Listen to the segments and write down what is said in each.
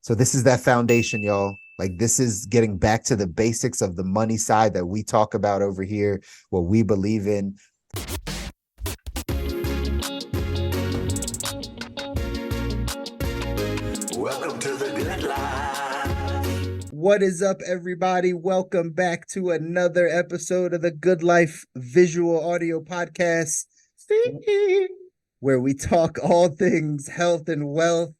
So this is that foundation, y'all. Like this is getting back to the basics of the money side that we talk about over here, what we believe in. Welcome to the Good Life. What is up, everybody? Welcome back to another episode of the Good Life Visual Audio Podcast, where we talk all things health and wealth.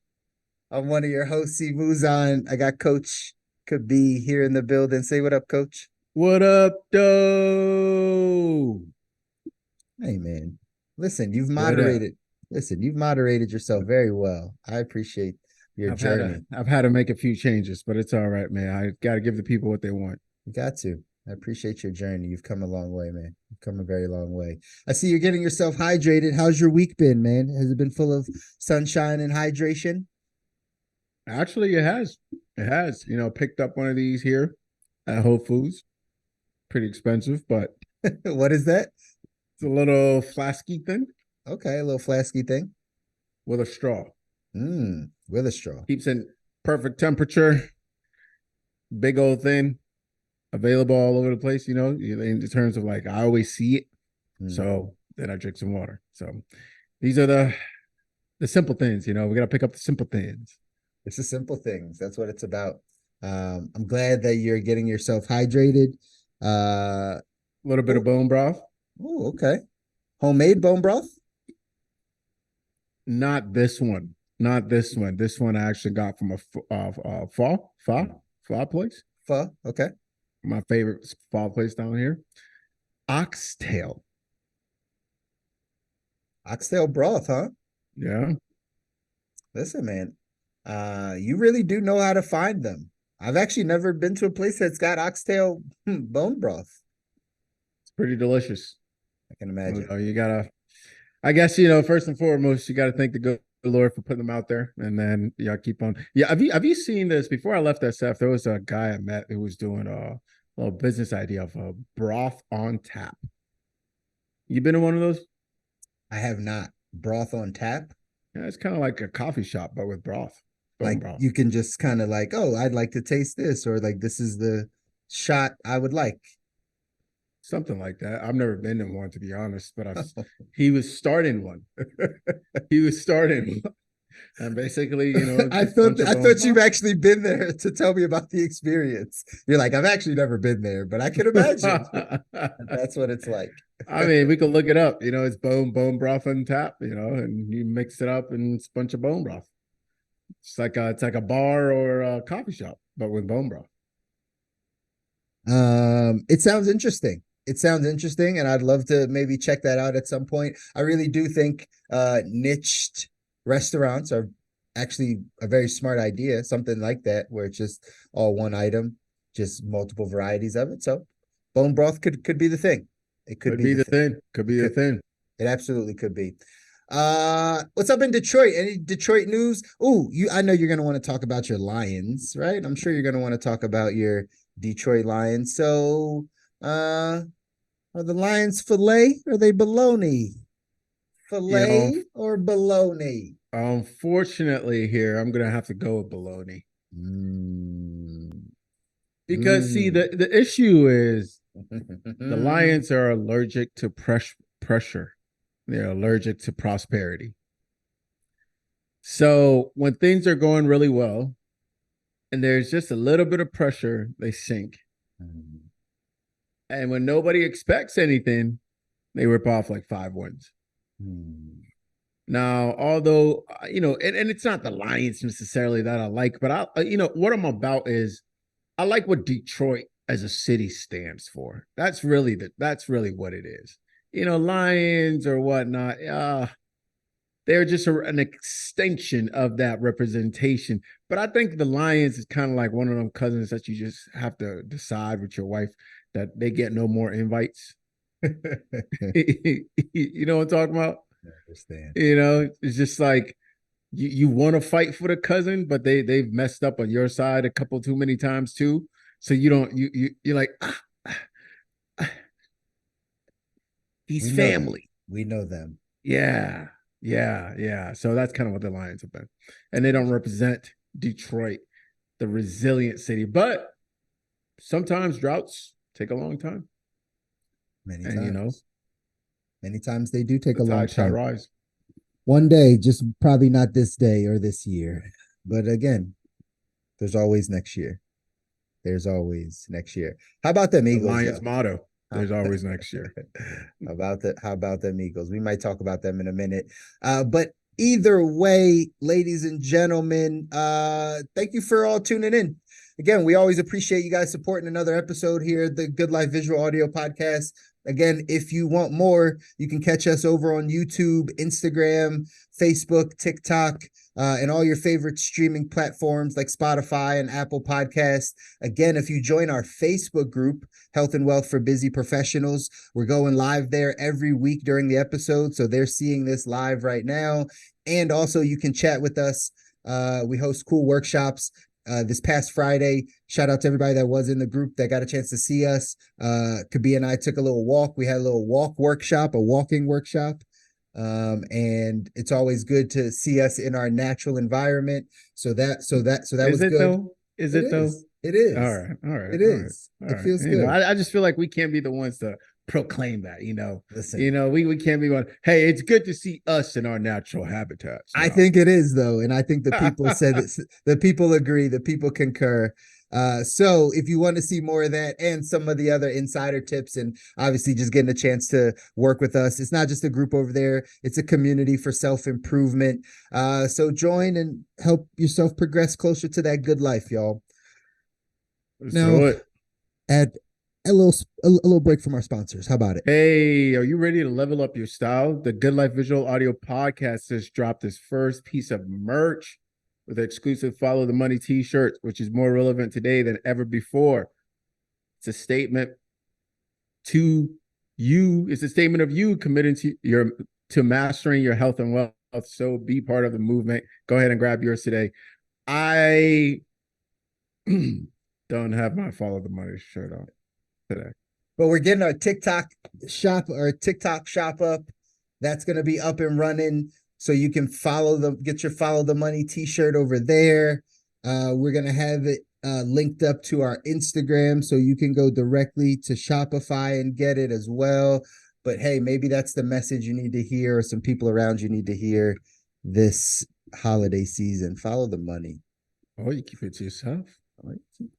I'm one of your hosts, C. Muzan. I got Coach Kabi here in the building. Say what up, Coach. What up, though? Hey, man. Listen, you've What up? moderated. Listen, you've moderated yourself very well. I appreciate your journey. I've had to make a few changes, but it's all right, man. I got to give the people what they want. You got to. I appreciate your journey. You've come a long way, man. You've come a very long way. I see you're getting yourself hydrated. How's your week been, man? Has it been full of sunshine and hydration? Actually, it has. It has. Picked up one of these here at Whole Foods. Pretty expensive, but What is that? it's a little flasky thing Okay, a little flasky thing. with a straw. With a straw. Keeps in perfect temperature. Big old thing. Available all over the place, in terms of like, I always see it. So then I drink some water. So these are the simple things, we got to pick up the simple things. It's the simple things. That's what it's about. I'm glad that you're getting yourself hydrated. A little bit of bone broth. Oh, okay. Homemade bone broth? Not this one. Not this one. This one I actually got from a pho place. Pho. Okay. My favorite pho place down here. Oxtail. Oxtail broth, huh? Yeah. Listen, man. You really do know how to find them. I've actually never been to a place that's got oxtail bone broth. It's pretty delicious. I can imagine. You gotta, I guess, first and foremost, you gotta thank the good Lord for putting them out there. And then keep on. Yeah, have you seen this? Before I left SF, there was a guy I met who was doing a little business idea of a broth on tap. You been to one of those? I have not. Broth on tap? Yeah, it's kind of like a coffee shop, but with broth. Like broth. you can just kind of like, oh, I'd like to taste this, or like this is the shot I would like. Something like that. I've never been in one, to be honest, but he was starting one. He was starting one. And basically, I thought you've actually been there to tell me about the experience. You're like, I've actually never been there, but I can imagine that's what it's like. I mean, we could look it up. It's bone broth on tap. And you mix it up, and it's a bunch of bone broth. It's like a bar or a coffee shop, but with bone broth. It sounds interesting. It sounds interesting, and I'd love to maybe check that out at some point. I really do think niched restaurants are actually a very smart idea, something like that, where it's just all one item, just multiple varieties of it. So bone broth could be the thing. It could be the thing. Could be the thing. It absolutely could be. What's up in Detroit? Any Detroit news? Oh, I know you're gonna want to talk about your Lions, right? I'm sure you're gonna want to talk about your Detroit Lions. So are the Lions filet or are they bologna? Filet or bologna? Unfortunately, here I'm gonna have to go with bologna. Because see, the issue is the Lions are allergic to pressure. They're allergic to prosperity. So when things are going really well and there's just a little bit of pressure, they sink. And when nobody expects anything, they rip off like 5 wins. Now, although, and it's not the Lions necessarily that I like, but what I'm about is I like what Detroit as a city stands for. That's really what it is. Lions or whatnot, they're just an extension of that representation. But I think the Lions is kind of like one of them cousins that you just have to decide with your wife that they get no more invites. You know what I'm talking about? I understand. It's just like you want to fight for the cousin, but they've messed up on your side a couple too many times too. So you're like, he's family. We know them. Yeah. So that's kind of what the Lions have been. And they don't represent Detroit the resilient city. But sometimes droughts take a long time. Many And, times. Many times they do take the a long tide shall time. rise. One day, just probably not this day or this year. But again, there's always next year. There's always next year. How about them The Eagles? Lions Though? motto. There's always next year. How about them Eagles? We might talk about them in a minute. But either way, ladies and gentlemen, thank you for all tuning in. Again, we always appreciate you guys supporting another episode here at the Good Life Visual Audio Podcast. Again, if you want more, you can catch us over on YouTube, Instagram, Facebook, TikTok, and all your favorite streaming platforms like Spotify and Apple Podcasts. Again, if you join our Facebook group, Health and Wealth for Busy Professionals, we're going live there every week during the episode. So they're seeing this live right now. And also you can chat with us. We host cool workshops. This past Friday, shout out to everybody that was in the group that got a chance to see us. Kabi and I took a little walk. We had a little walking workshop. And it's always good to see us in our natural environment. So that Is was it good. though? Is it though? It is. All right. It is. It feels You know, good. I just feel like we can't be the ones to proclaim that, you know. Listen, You know, we can't be one. Hey, it's good to see us in our natural habitats. I think it is though, and I think the people said that the people agree, the people concur. So if you want to see more of that and some of the other insider tips and obviously just getting a chance to work with us, it's not just a group over there, it's a community for self-improvement. So join and help yourself progress closer to that good life, y'all. Let's Now, do it. add a little break from our sponsors. How about it? Hey, are you ready to level up your style? The Good Life Visual Audio Podcast has dropped its first piece of merch with exclusive Follow the Money t-shirt, which is more relevant today than ever before. It's a statement to you. It's a statement of you committing to mastering your health and wealth. So be part of the movement. Go ahead and grab yours today. I don't have my Follow the Money shirt on today. But we're getting our TikTok shop up. That's going to be up and running. So you can get your Follow the Money t-shirt over there. We're going to have it linked up to our Instagram so you can go directly to Shopify and get it as well. But hey, maybe that's the message you need to hear or some people around you need to hear this holiday season. Follow the money. Oh, you keep it to yourself? Keep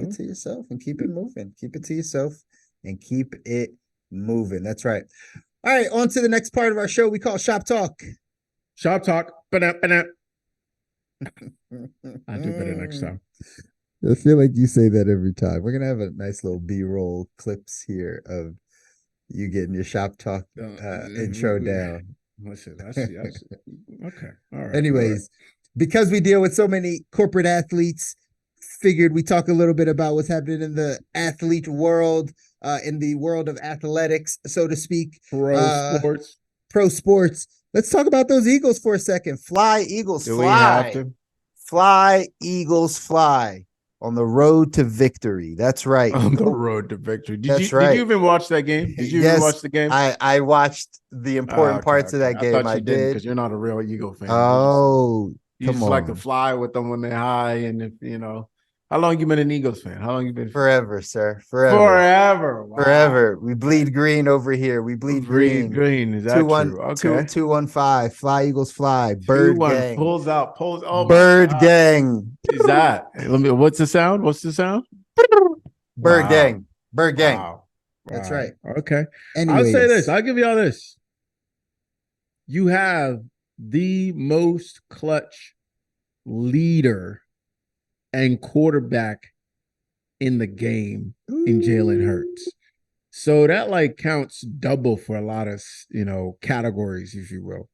it to yourself and keep it moving. Keep it to yourself and keep it moving. That's right. All right, on to the next part of our show we call Shop Talk. Shop Talk. Ba-da-ba-da. I'll do better next time. I feel like you say that every time. We're going to have a nice little B-roll clips here of you getting your Shop Talk intro down. Listen, that's okay. All right. Anyways, because we deal with so many corporate athletes, figured we talk a little bit about what's happening in the athlete world, in the world of athletics, so to speak. Pro sports. Let's talk about those Eagles for a second. Fly, Eagles, Do fly. we have to? Fly, Eagles, fly. On the road to victory. That's right. On the road to victory. That's right. Did you even watch that game? Did you even watch the game? I watched the important parts of that game. I did because you're not a real Eagle fan. Oh, you just like to fly with them when they're high, and if you know. How long you been an Eagles fan? How long you been? Forever, sir. Forever. Wow. Forever. We bleed green over here. We bleed green. Green. Is that true? Okay. 215. Fly, Eagles, fly. Bird gang. Pulls. Oh, Bird gang. Is that? What's the sound? Bird gang. Bird gang. Wow. That's right. Okay. Anyways. I'll say this. I'll give y'all this. You have the most clutch leader and quarterback in the game in Jalen Hurts. So that like counts double for a lot of, categories, if you will.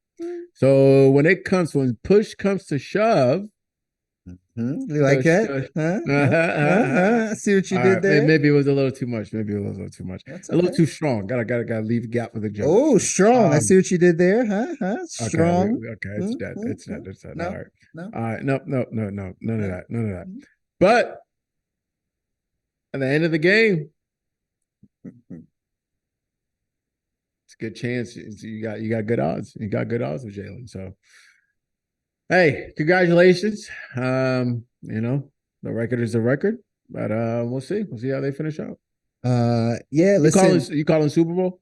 So when push comes to shove. You like that? I see what you did there. Maybe it was a little too much. That's okay. A little too strong. Gotta leave a gap for the joke. Oh, strong. I see what you did there. Strong. Okay, it's dead. It's dead. No, all right. no. All right. No. None of that. But at the end of the game, it's a good chance. You got good odds. You got good odds with Jalen. So Hey, congratulations. The record is a record, but we'll see. We'll see how they finish out. Yeah, listen, You calling Super Bowl?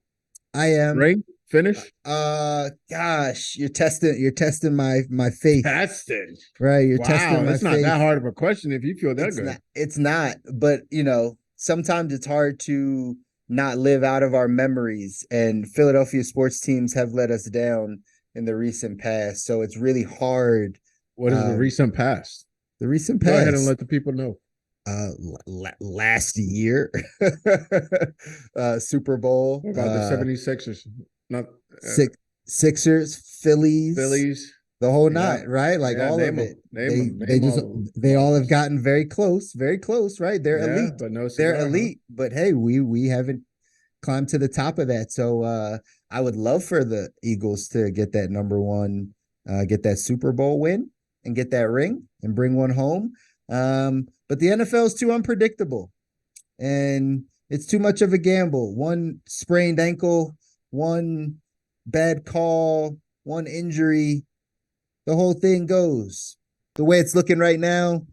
I am. Ring? Finish? Gosh, you're testing my faith, Tested. right? You're testing Wow, my it's not that faith. hard of a question if you feel that It's good. not, it's not, but sometimes it's hard to not live out of our memories, and Philadelphia sports teams have let us down in the recent past. So it's really hard. What is the Um, recent past? the recent Go ahead and past, let the people know. last year, Super Bowl, What about the 76ers? Not six Sixers, Phillies, Phillies. the whole Yeah. nine, right? Like Yeah, all name of them. it. Name them. They Name just all they all have losses. gotten very close, right? They're Yeah, elite. but no They're cigar, huh? elite, but hey, we haven't climbed to the top of that. So I would love for the Eagles to get that number one, get that Super Bowl win and get that ring and bring one home. But the NFL is too unpredictable and it's too much of a gamble. One sprained ankle, one bad call, one injury, the whole thing goes. The way it's looking right now,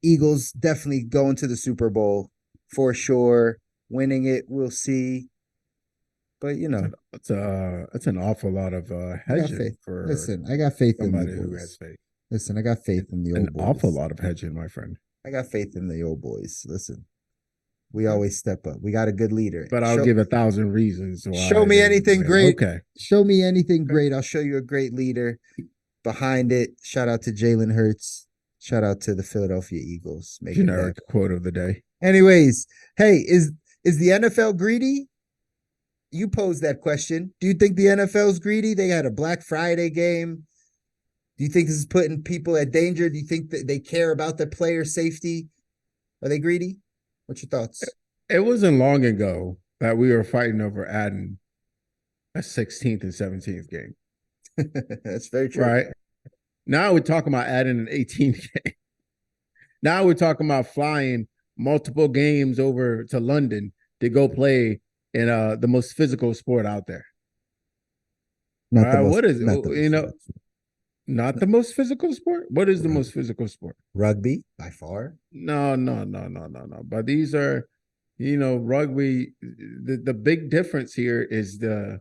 Eagles definitely going to the Super Bowl for sure. Winning it, we'll see. But That's an awful lot of I got faith. hedging for Listen, I got faith in the somebody who has boys. faith. Listen, I got faith in the An old awful boys. lot of hedging, my friend. I got faith in the old boys. Listen, we always step up. We got a good leader. But I'll give 1,000 reasons Show why me they anything win. great. Okay. Show me anything Okay. great. I'll show you a great leader behind it. Shout out to Jalen Hurts. Shout out to the Philadelphia Eagles. Making that. Generic quote of the day. Anyways, hey, is the NFL greedy? You posed that question. Do you think the NFL's greedy? They had a Black Friday game. Do you think this is putting people at danger? Do you think that they care about their player safety? Are they greedy? What's your thoughts? It wasn't long ago that we were fighting over adding a 16th and 17th game. That's very true. Right. Now we're talking about adding an 18th game. Now we're talking about flying multiple games over to London to go play in the most physical sport out there. Not the most, What is it? not the You know, not the most physical sport? What is the Right. most physical sport? Rugby by far. No. But these are, rugby. The big difference here is the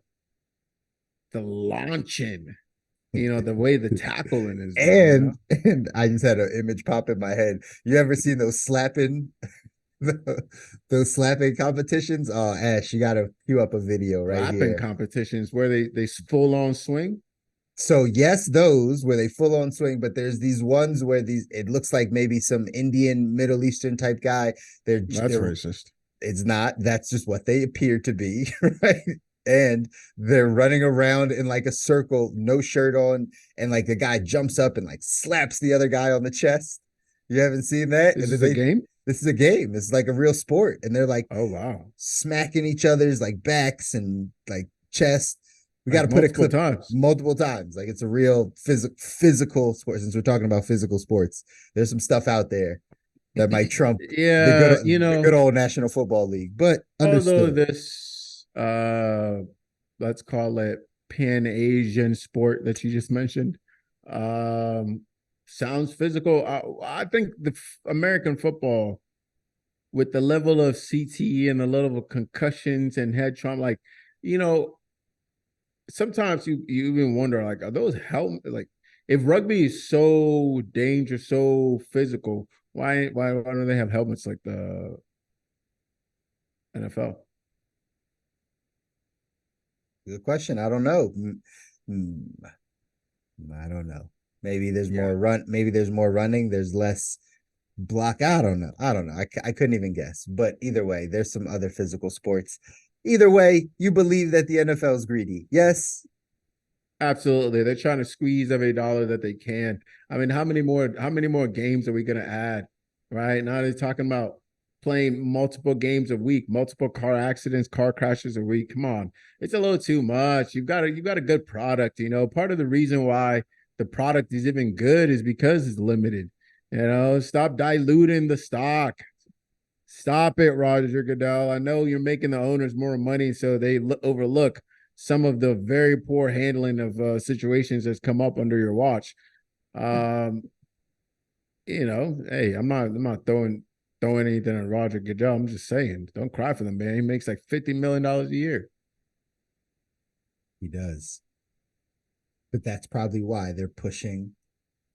launching. The way the tackling is done. And I just had an image pop in my head. You ever seen those slapping those slapping competitions? Oh, Ash, you gotta queue up a video right Slapping here. competitions where they full on swing. So yes, those where they full on swing, but there's these ones where it looks like maybe some Indian, Middle Eastern type guy. That's They're racist. It's not. That's just what they appear to be, right? And they're running around in like a circle, no shirt on, and like the guy jumps up and like slaps the other guy on the chest. You haven't seen that? This And is then a game. This is a game. It's like a real sport, and they're like Oh wow! smacking each other's like backs and like chest. We got to Like put a multiple clip times. multiple times. Like it's a real physical sport. Since we're talking about physical sports, there's some stuff out there that might trump Yeah, the good old National Football League. But although understood. this let's call it Pan-Asian sport that you just mentioned sounds physical. I think the American football with the level of CTE and the level of concussions and head trauma, like, sometimes you even wonder, like, are those helmet, like, if rugby is so dangerous, so physical, why don't they have helmets like the NFL? Good question. I don't know. I don't know. Maybe there's more run. Maybe there's more running. There's less block. I don't know. I couldn't even guess. But either way, there's some other physical sports. Either way, you believe that the NFL is greedy. Yes. Absolutely. They're trying to squeeze every dollar that they can. I mean, how many more games are we going to add? Right now they're talking about playing multiple games a week, multiple car accidents, car crashes a week. Come on. It's a little too much. You've got a good product, Part of the reason why the product is even good is because it's limited. Stop diluting the stock. Stop it, Roger Goodell. I know you're making the owners more money, so they overlook some of the very poor handling of situations that's come up under your watch. Hey, I'm not throwing anything at Roger Goodell. I'm just saying, don't cry for the man. He makes like $50 million a year. He does. But that's probably why they're pushing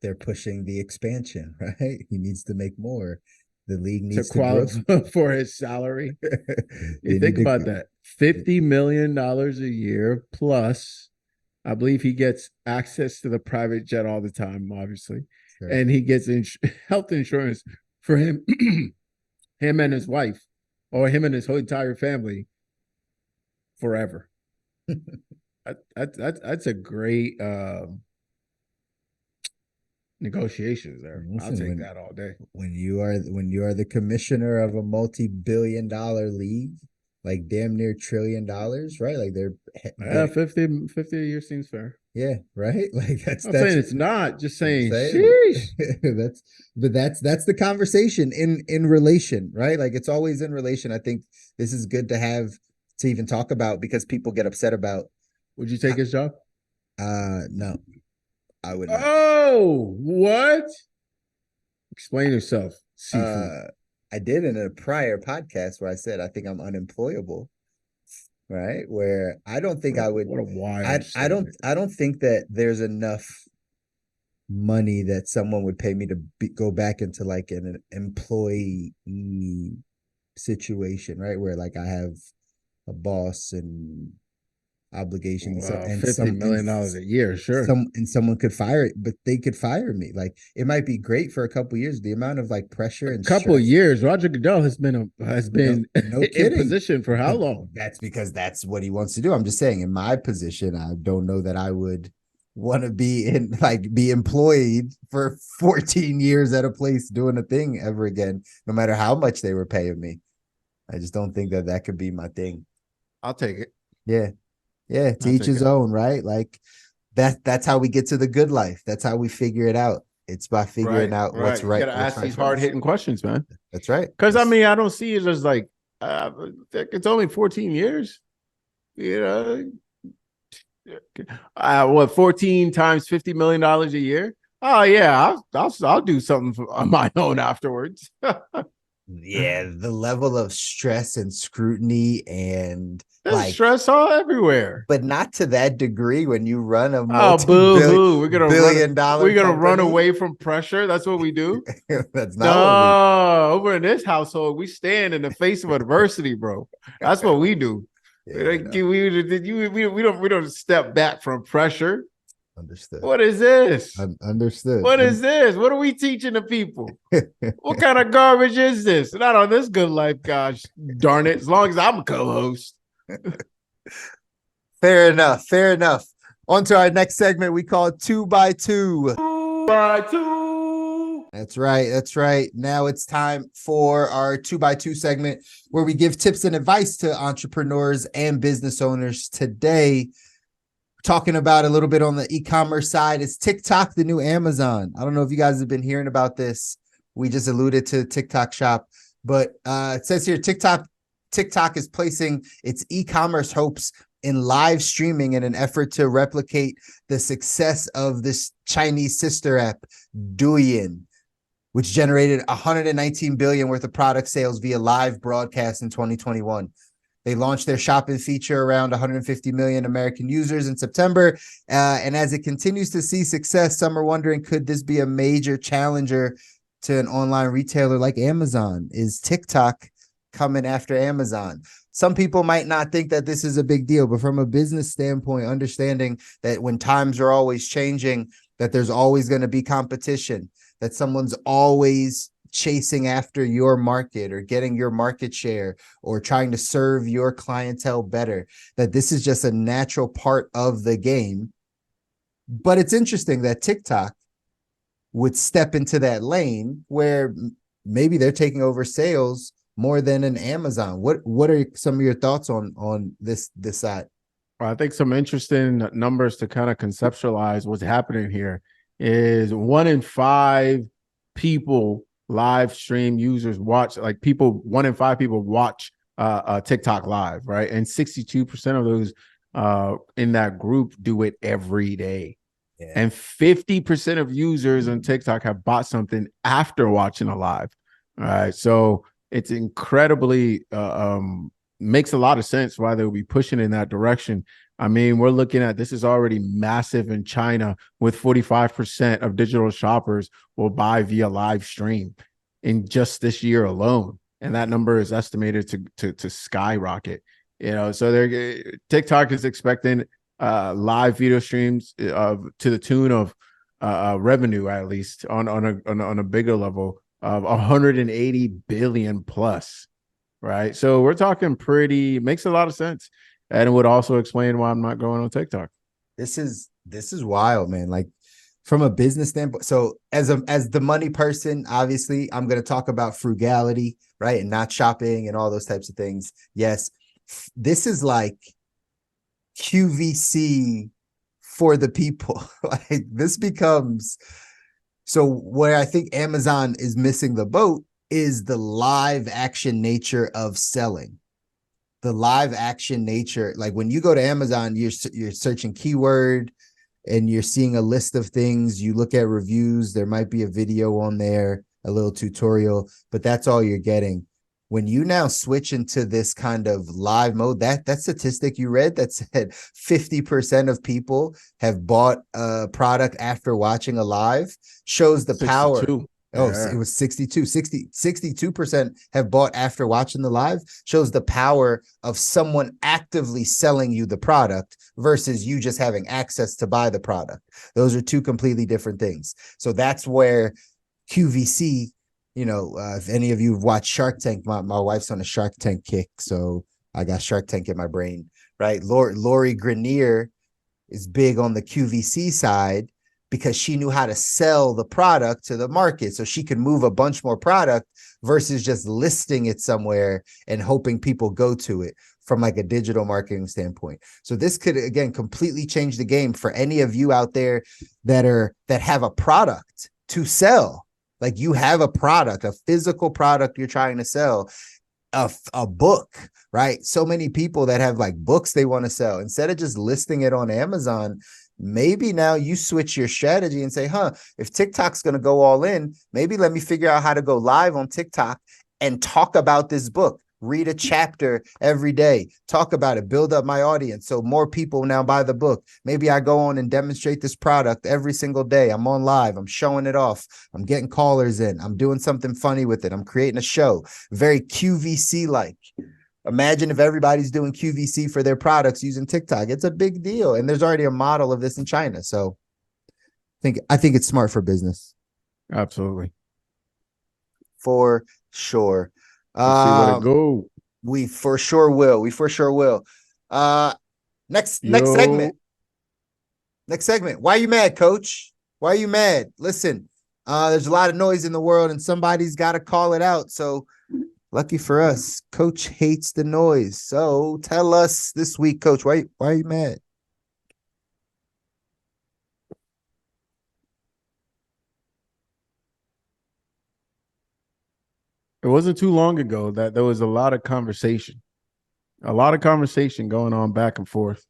the expansion, right? He needs to make more. The league To needs to grow. qualify for his salary. They You think need to- about that. $50 million a year plus. I believe he gets access to the private jet all the time, obviously. Sure. And he gets health insurance for him, him and his wife, or him and his whole entire family forever. That's a great negotiations there. I'll Listen, take that all day. when you are the commissioner of a multi-billion-dollar league, like damn near $1 trillion, right? Like Yeah, 50 a year seems fair. yeah, right? Like that's I'm saying it's not, just saying, sheesh. that's the conversation in relation, right? Like it's always in relation. I think this is good to have to even talk about because people get upset about Would you take his job? no. I would not. Oh, what? Explain yourself, Seafood. I did in a prior podcast where I said I think I'm unemployable, right? Where I don't think I would. What a wild I statement. don't think that there's enough money that someone would pay me to go back into like an employee situation, right? Where like I have a boss and obligations Wow, and $50 million a year, sure. someone could fire it, but they could fire me. Like it might be great for a couple years. The amount of like pressure and Couple of stress, years. Roger Goodell has been no in kidding. position for how long? That's because that's what he wants to do. I'm just saying, in my position, I don't know that I would want to be be employed for 14 years at a place doing a thing ever again, no matter how much they were paying me. I just don't think that could be my thing. I'll take it. Yeah. Yeah, to I'll each take his it. own, right? Like that's how we get to the good life. That's how we figure it out. It's by figuring out what's You right. gotta ask these hard hitting questions, man. That's right. Because I mean, I don't see it as like it's only 14 years. You know, what 14 times $50 million a year? Oh yeah, I'll do something on my own afterwards. Yeah, the level of stress and scrutiny and There's like stress all everywhere. but not to that degree when you run a Oh, multi-billion boo-hoo. We're gonna billion dollar We're gonna run company. away from pressure. That's what we do. That's No, not over in this household, we stand in the face of adversity, bro. That's what we do. what we We don't step back from pressure. understood. What is this? Understood. What is this? What are we teaching the people? What kind of garbage is this? Not on this good life, gosh darn it. As long as I'm a co-host. Fair enough. Fair enough. On to our next segment. We call it 2x2. That's right. That's right. Now it's time for our 2x2 segment where we give tips and advice to entrepreneurs and business owners. Today, talking about a little bit on the e-commerce side is TikTok, the new Amazon. I don't know if you guys have been hearing about this. We just alluded to TikTok Shop, but it says here TikTok is placing its e-commerce hopes in live streaming in an effort to replicate the success of this Chinese sister app, Douyin, which generated 119 billion worth of product sales via live broadcast in 2021. They launched their shopping feature around 150 million American users in September. And as it continues to see success, some are wondering, could this be a major challenger to an online retailer like Amazon? Is TikTok coming after Amazon? Some people might not think that this is a big deal, but from a business standpoint, understanding that when times are always changing, that there's always going to be competition, that someone's always chasing after your market or getting your market share or trying to serve your clientele better, that this is just a natural part of the game. But it's interesting that TikTok would step into that lane where maybe they're taking over sales more than an Amazon. What are some of your thoughts on this side? I think some interesting numbers to kind of conceptualize what's happening here is 1 in 5 people live stream users watch, like people, 1 in 5 people watch TikTok live, right? And 62% of those in that group do it every day. Yeah. And 50% of users on TikTok have bought something after watching a live. All right. So it's incredibly makes a lot of sense why they'll be pushing in that direction. I mean, we're looking at this is already massive in China, with 45% of digital shoppers will buy via live stream in just this year alone. And that number is estimated to skyrocket. You know, so TikTok is expecting live video streams to the tune of revenue, at least on a bigger level, of 180 billion plus, right? So we're talking makes a lot of sense, and it would also explain why I'm not going on TikTok. This is wild, man. Like, from a business standpoint. So as the money person, obviously I'm going to talk about frugality, right? And not shopping and all those types of things. Yes. This is like QVC for the people. Like, this becomes, so where I think Amazon is missing the boat is the live action nature of selling. The live action nature, like when you go to Amazon, you're searching keyword and you're seeing a list of things. You look at reviews, there might be a video on there, a little tutorial, but that's all you're getting. When you now switch into this kind of live mode, that statistic you read that said 50% of people have bought a product after watching a live shows the 62. Power. Oh, yeah. It was 62% have bought after watching the live, shows the power of someone actively selling you the product versus you just having access to buy the product. Those are two completely different things. So that's where QVC, you know, if any of you have watched Shark Tank, my wife's on a Shark Tank kick, so I got Shark Tank in my brain, right? Lori Grenier is big on the QVC side, because she knew how to sell the product to the market, so she could move a bunch more product versus just listing it somewhere and hoping people go to it from like a digital marketing standpoint. So this could, again, completely change the game for any of you out there that have a product to sell. Like, you have a product, a physical product you're trying to sell, a book, right? So many people that have like books they want to sell, instead of just listing it on Amazon, maybe now you switch your strategy and say, if TikTok's going to go all in, maybe let me figure out how to go live on TikTok and talk about this book, read a chapter every day, talk about it, build up my audience. So more people now buy the book. Maybe I go on and demonstrate this product every single day. I'm on live. I'm showing it off. I'm getting callers in. I'm doing something funny with it. I'm creating a show, very QVC-like. Imagine if everybody's doing QVC for their products using TikTok. It's a big deal. And there's already a model of this in China. So I think it's smart for business. Absolutely. For sure. Let's see where to go. We for sure will. Next segment. Next segment. Why are you mad, coach? Why are you mad? Listen, there's a lot of noise in the world and somebody's got to call it out. So lucky for us, Coach hates the noise. So tell us this week, Coach, why are you mad? It wasn't too long ago that there was a lot of conversation going on back and forth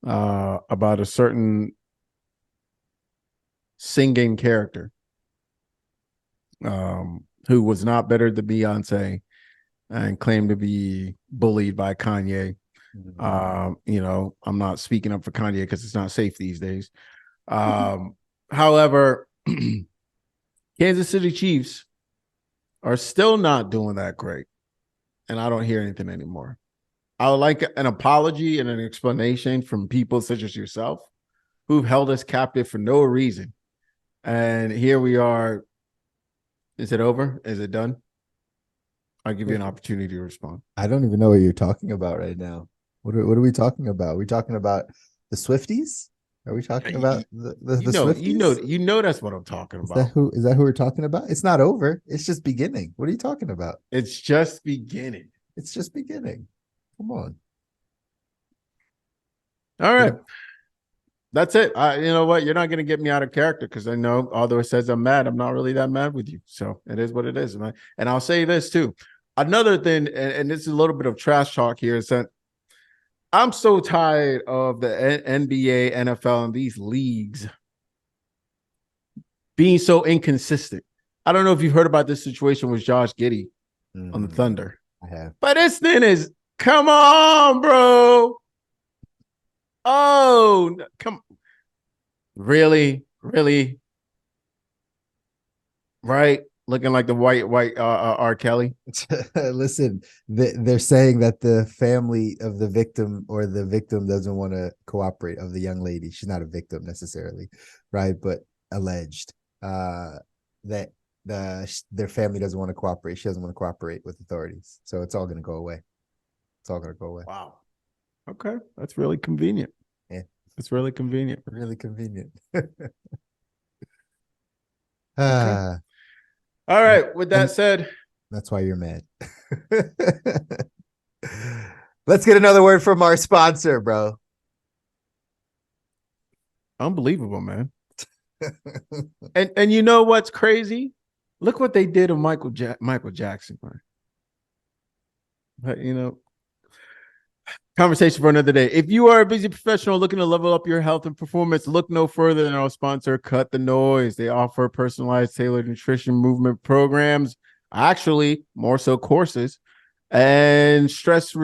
about a certain singing character who was not better than Beyonce and claimed to be bullied by Kanye. You know, I'm not speaking up for Kanye because it's not safe these days. However, Kansas City Chiefs are still not doing that great, and I don't hear anything anymore. I would like an apology and an explanation from people such as yourself who've held us captive for no reason. And here we are. Is it over? Is it done? I'll give you an opportunity to respond. I don't even know what you're talking about right now. What are we talking about? Are we talking about the Swifties? Are we talking about the Swifties? You know that's what I'm talking about. Is that who we're talking about? It's not over. It's just beginning. What are you talking about? It's just beginning. It's just beginning. Come on. All right. That's it. You know what? You're not going to get me out of character because I know, although it says I'm mad, I'm not really that mad with you. So it is what it is. And I'll say this too. Another thing, and this is a little bit of trash talk here, is that I'm so tired of the NBA, NFL, and these leagues being so inconsistent. I don't know if you've heard about this situation with Josh Giddey on the Thunder. I have. But this thing is, come on, bro. Oh, come. Really? Really? Right? Looking like the white R. Kelly. Listen, they're saying that the family of the victim or the victim doesn't want to cooperate, of the young lady. She's not a victim necessarily, right? But alleged that their family doesn't want to cooperate. She doesn't want to cooperate with authorities. So it's all going to go away. It's all going to go away. Wow. Okay. That's really convenient. Yeah. It's really convenient. Really convenient. Okay. All right. With that said, that's why you're mad. Let's get another word from our sponsor, bro. unbelievable, man. And you know what's crazy? Look what they did to Michael Jackson, man. But, you know, conversation for another day. If you are a busy professional looking to level up your health and performance, look no further than our sponsor, Cut the Noise. They offer personalized, tailored nutrition movement programs, actually more so courses, and stress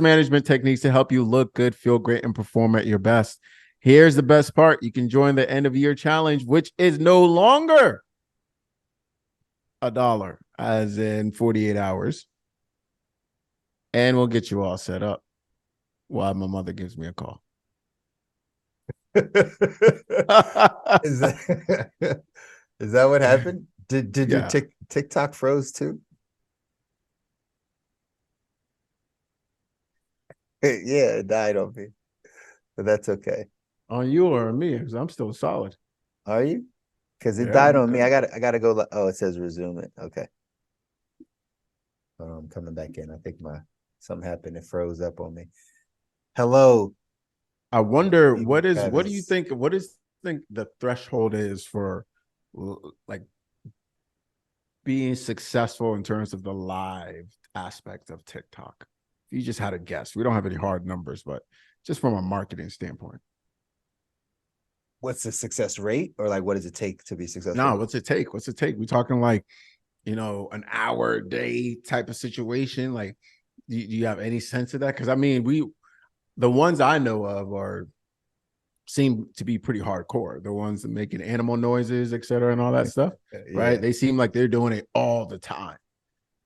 management techniques to help you look good, feel great, and perform at your best. Here's the best part. You can join the end of year challenge, which is no longer $1, as in 48 hours. And we'll get you all set up while my mother gives me a call. Is that what happened? Did Yeah. your TikTok froze too? Yeah, it died on me, but that's okay. On you or on me? Because I'm still solid. Are you? Because it Yeah, died I'm on me. good. I gotta go. Oh, it says resume it. Okay. I'm coming back in. I think something happened. It froze up on me. Hello. I wonder Stephen what do you Travis. think the threshold is for like being successful in terms of the live aspect of TikTok? If you just had a guess, we don't have any hard numbers, but just from a marketing standpoint. What's the success rate, or like what does it take to be successful? No, what's it take? What's it take? We talking like, you know, an hour a day type of situation? Like, do you have any sense of that? Because I mean, the ones I know of seem to be pretty hardcore. The ones that making animal noises, et cetera, and all that stuff, right? Yeah. They seem like they're doing it all the time.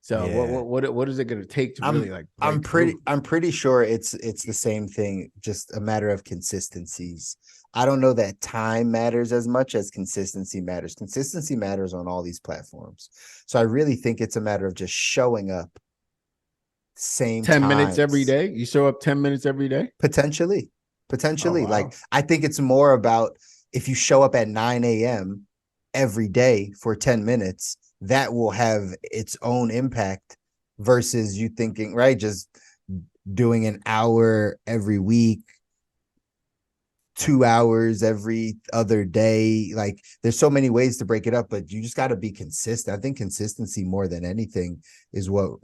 So Yeah. what is it going to take to really like? I'm break pretty sure it's the same thing, just a matter of consistencies. I don't know that time matters as much as consistency matters. Consistency matters on all these platforms. So I really think it's a matter of just showing up same 10 minutes every times. day? You show up 10 minutes every day? Potentially. Oh, wow. Like, I think it's more about if you show up at 9 a.m. every day for 10 minutes, that will have its own impact versus you thinking, right, just doing an hour every week, 2 hours every other day. Like, there's so many ways to break it up, but you just got to be consistent. I think consistency more than anything is what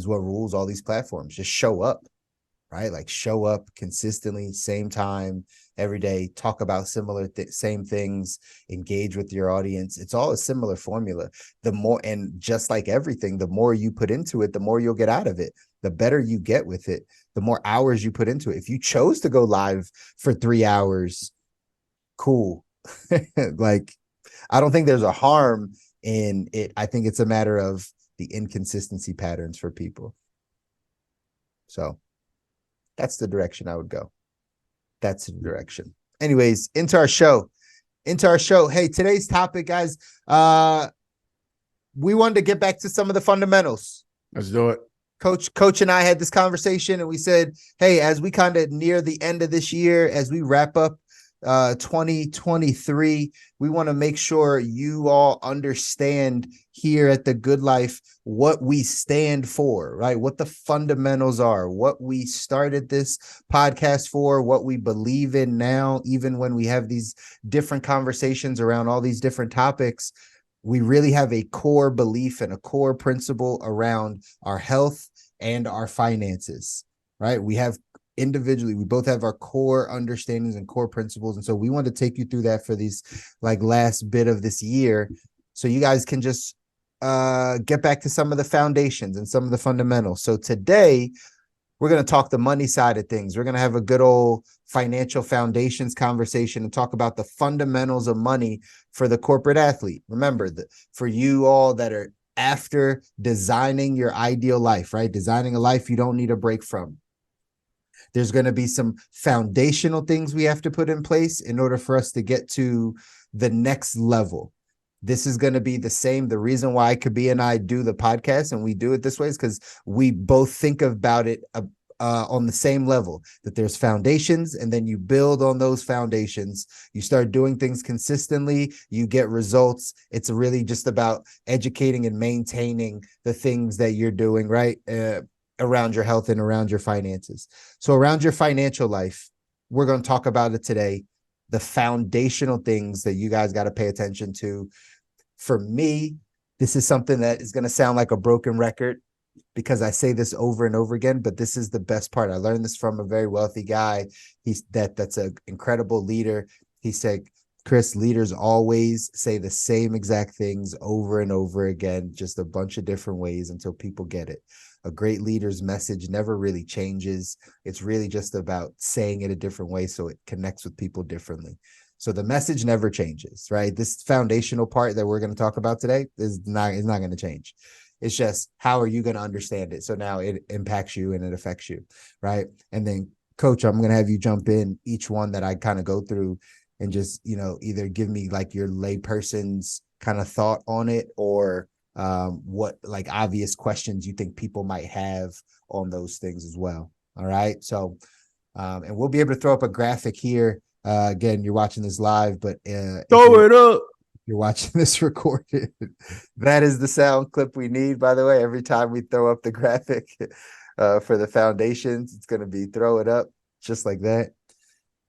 rules all these platforms. Just show up, right? Like, show up consistently, same time every day, talk about same things, engage with your audience. It's all a similar formula. The more, and just like everything, the more you put into it, the more you'll get out of it. The better you get with it, the more hours you put into it. If you chose to go live for 3 hours, cool. Like, I don't think there's a harm in it. I think it's a matter of the inconsistency patterns for people. So that's the direction I would go. That's the direction. Anyways, into our show. Hey, today's topic, guys. We wanted to get back to some of the fundamentals. Let's do it. Coach and I had this conversation, and we said, hey, as we kind of near the end of this year, as we wrap up 2023, we want to make sure you all understand here at the Good Life what we stand for, right? What the fundamentals are, what we started this podcast for, what we believe in now, even when we have these different conversations around all these different topics. We really have a core belief and a core principle around our health and our finances, right? We have individually. We both have our core understandings and core principles. And so we want to take you through that for these like last bit of this year. So you guys can just get back to some of the foundations and some of the fundamentals. So today we're going to talk the money side of things. We're going to have a good old financial foundations conversation and talk about the fundamentals of money for the corporate athlete. Remember that for you all that are after designing your ideal life, right? Designing a life you don't need a break from. There's going to be some foundational things we have to put in place in order for us to get to the next level. This is going to be the same. The reason why Kabi and I do the podcast and we do it this way is because we both think about it on the same level, that there's foundations and then you build on those foundations. You start doing things consistently, you get results. It's really just about educating and maintaining the things that you're doing, right? Around your health and around your finances. So around your financial life, we're going to talk about it today. The foundational things that you guys got to pay attention to. For me, this is something that is going to sound like a broken record because I say this over and over again, but this is the best part. I learned this from a very wealthy guy. That's an incredible leader. He said, Chris, leaders always say the same exact things over and over again, just a bunch of different ways until people get it. A great leader's message never really changes. It's really just about saying it a different way so it connects with people differently. So the message never changes, right? This foundational part that we're going to talk about today is not going to change. It's just how are you going to understand it? So now it impacts you and it affects you, right? And then, Coach, I'm going to have you jump in each one that I kind of go through and just, either give me like your layperson's kind of thought on it or what like obvious questions you think people might have on those things as well. All right. So, and we'll be able to throw up a graphic here. Again, you're watching this live, but Throw it up. You're watching this recorded. That is the sound clip we need, by the way. Every time we throw up the graphic for the foundations, it's going to be throw it up just like that.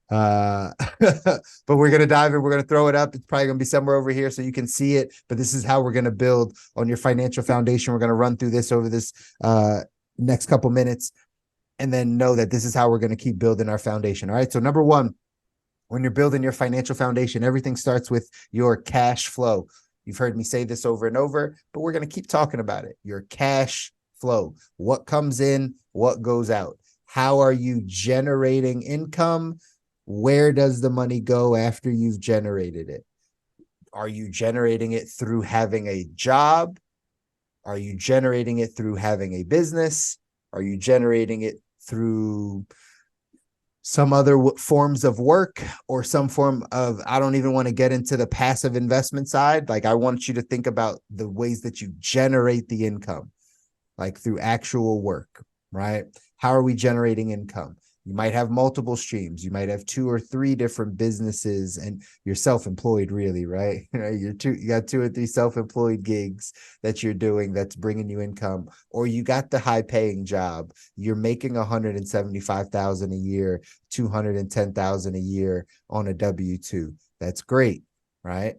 But we're going to dive in. We're going to throw it up. It's probably going to be somewhere over here so you can see it. But this is how we're going to build on your financial foundation. We're going to run through this over this next couple minutes and then know that this is how we're going to keep building our foundation. All right. So number one, when you're building your financial foundation, everything starts with your cash flow. You've heard me say this over and over, but we're going to keep talking about it. Your cash flow, what comes in, what goes out. How are you generating income? Where does the money go after you've generated it? Are you generating it through having a job? Are you generating it through having a business? Are you generating it through some other forms of work or some form of, I don't even want to get into the passive investment side. Like I want you to think about the ways that you generate the income, like through actual work, right? How are we generating income? You might have multiple streams. You might have 2 or 3 different businesses and you're self-employed really, right? You got 2 or 3 self-employed gigs that you're doing that's bringing you income, or you got the high paying job. You're making $175,000 a year, $210,000 a year on a W-2. That's great, right?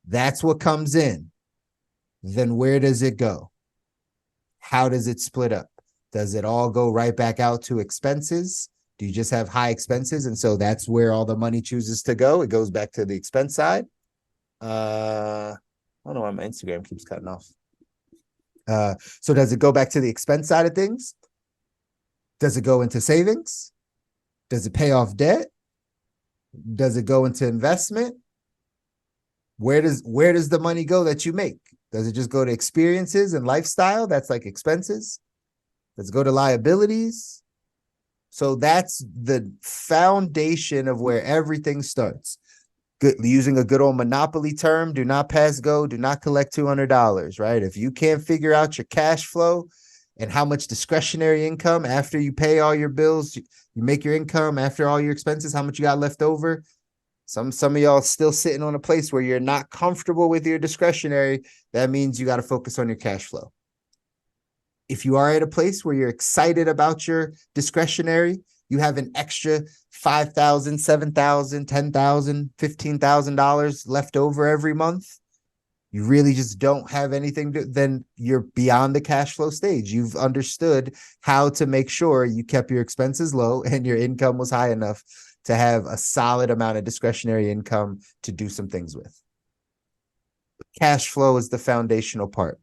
That's what comes in. Then where does it go? How does it split up? Does it all go right back out to expenses? Do you just have high expenses? And so that's where all the money chooses to go. It goes back to the expense side. I don't know why my Instagram keeps cutting off. So does it go back to the expense side of things? Does it go into savings? Does it pay off debt? Does it go into investment? Where does the money go that you make? Does it just go to experiences and lifestyle? That's like expenses. Does it go to liabilities? So that's the foundation of where everything starts. Good, using a good old Monopoly term, do not pass go, do not collect $200, right? If you can't figure out your cash flow and how much discretionary income after you pay all your bills, you make your income after all your expenses, how much you got left over. Some of y'all still sitting on a place where you're not comfortable with your discretionary. That means you got to focus on your cash flow. If you are at a place where you're excited about your discretionary, you have an extra $5,000, $7,000, $10,000, $15,000 left over every month, you really just don't have anything to, then you're beyond the cash flow stage. You've understood how to make sure you kept your expenses low and your income was high enough to have a solid amount of discretionary income to do some things with. Cash flow is the foundational part.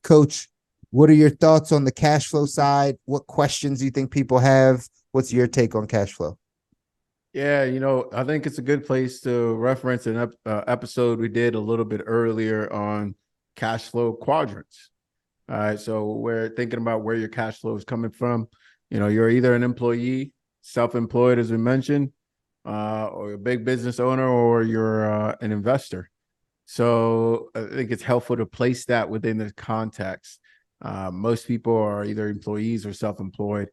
Coach, what are your thoughts on the cash flow side? What questions do you think people have? What's your take on cash flow? Yeah, I think it's a good place to reference an episode we did a little bit earlier on cash flow quadrants. All right, so we're thinking about where your cash flow is coming from. You're either an employee, self-employed, as we mentioned, or a big business owner, or you're an investor. So I think it's helpful to place that within the context. Most people are either employees or self-employed.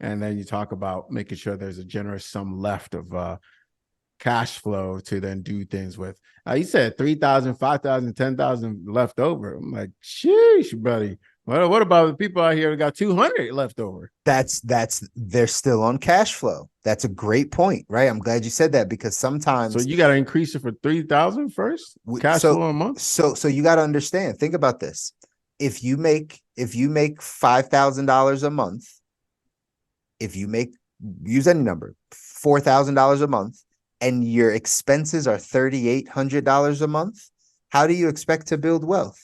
And then you talk about making sure there's a generous sum left of cash flow to then do things with. You said 3,000, 5,000, 10,000 left over. I'm like, sheesh, buddy. What about the people out here who got 200 left over? They're still on cash flow. That's a great point, right? I'm glad you said that, because sometimes. So you got to increase it for 3,000 first cash flow a month. So you got to understand. Think about this. If you make $5,000 a month, use any number, $4,000 a month, and your expenses are $3,800 a month, how do you expect to build wealth?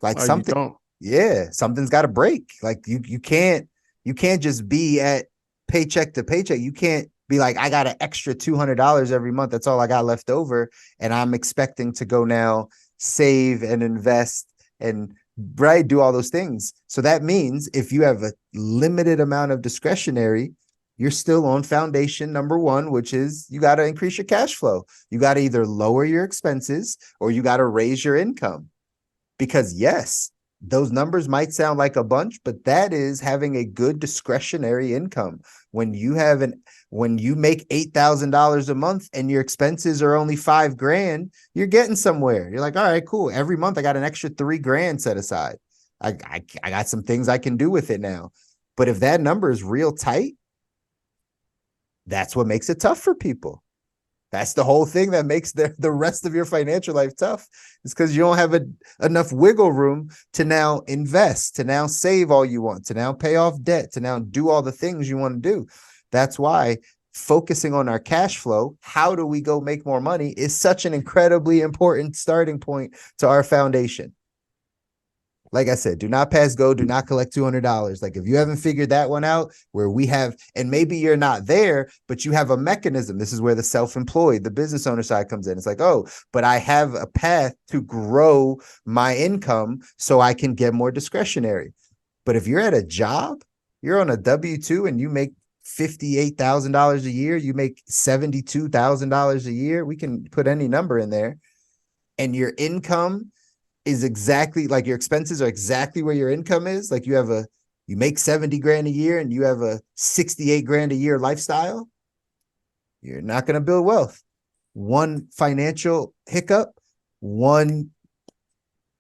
Like something's got to break. Like you can't just be at paycheck to paycheck. You can't be like, I got an extra $200 every month. That's all I got left over, and I'm expecting to go now save and invest and do all those things. So that means if you have a limited amount of discretionary, you're still on foundation number one, which is you got to increase your cash flow. You got to either lower your expenses or you got to raise your income. Because yes, those numbers might sound like a bunch, but that is having a good discretionary income. When you make $8,000 a month and your expenses are only $5,000, you're getting somewhere. You're like, all right, cool. Every month I got an extra $3,000 set aside. I got some things I can do with it now. But if that number is real tight, that's what makes it tough for people. That's the whole thing that makes the rest of your financial life tough, is because you don't have enough wiggle room to now invest, to now save all you want, to now pay off debt, to now do all the things you want to do. That's why focusing on our cash flow, how do we go make more money, is such an incredibly important starting point to our foundation. Like I said, do not pass go, do not collect $200. Like if you haven't figured that one out, where we have, and maybe you're not there, but you have a mechanism. This is where the self-employed, the business owner side comes in. It's like, oh, but I have a path to grow my income so I can get more discretionary. But if you're at a job, you're on a W-2 and you make $58,000 a year, you make $72,000 a year. We can put any number in there, and your income is exactly like your expenses are exactly where your income is. Like you make 70 grand a year and you have a 68 grand a year lifestyle. You're not going to build wealth. One financial hiccup, one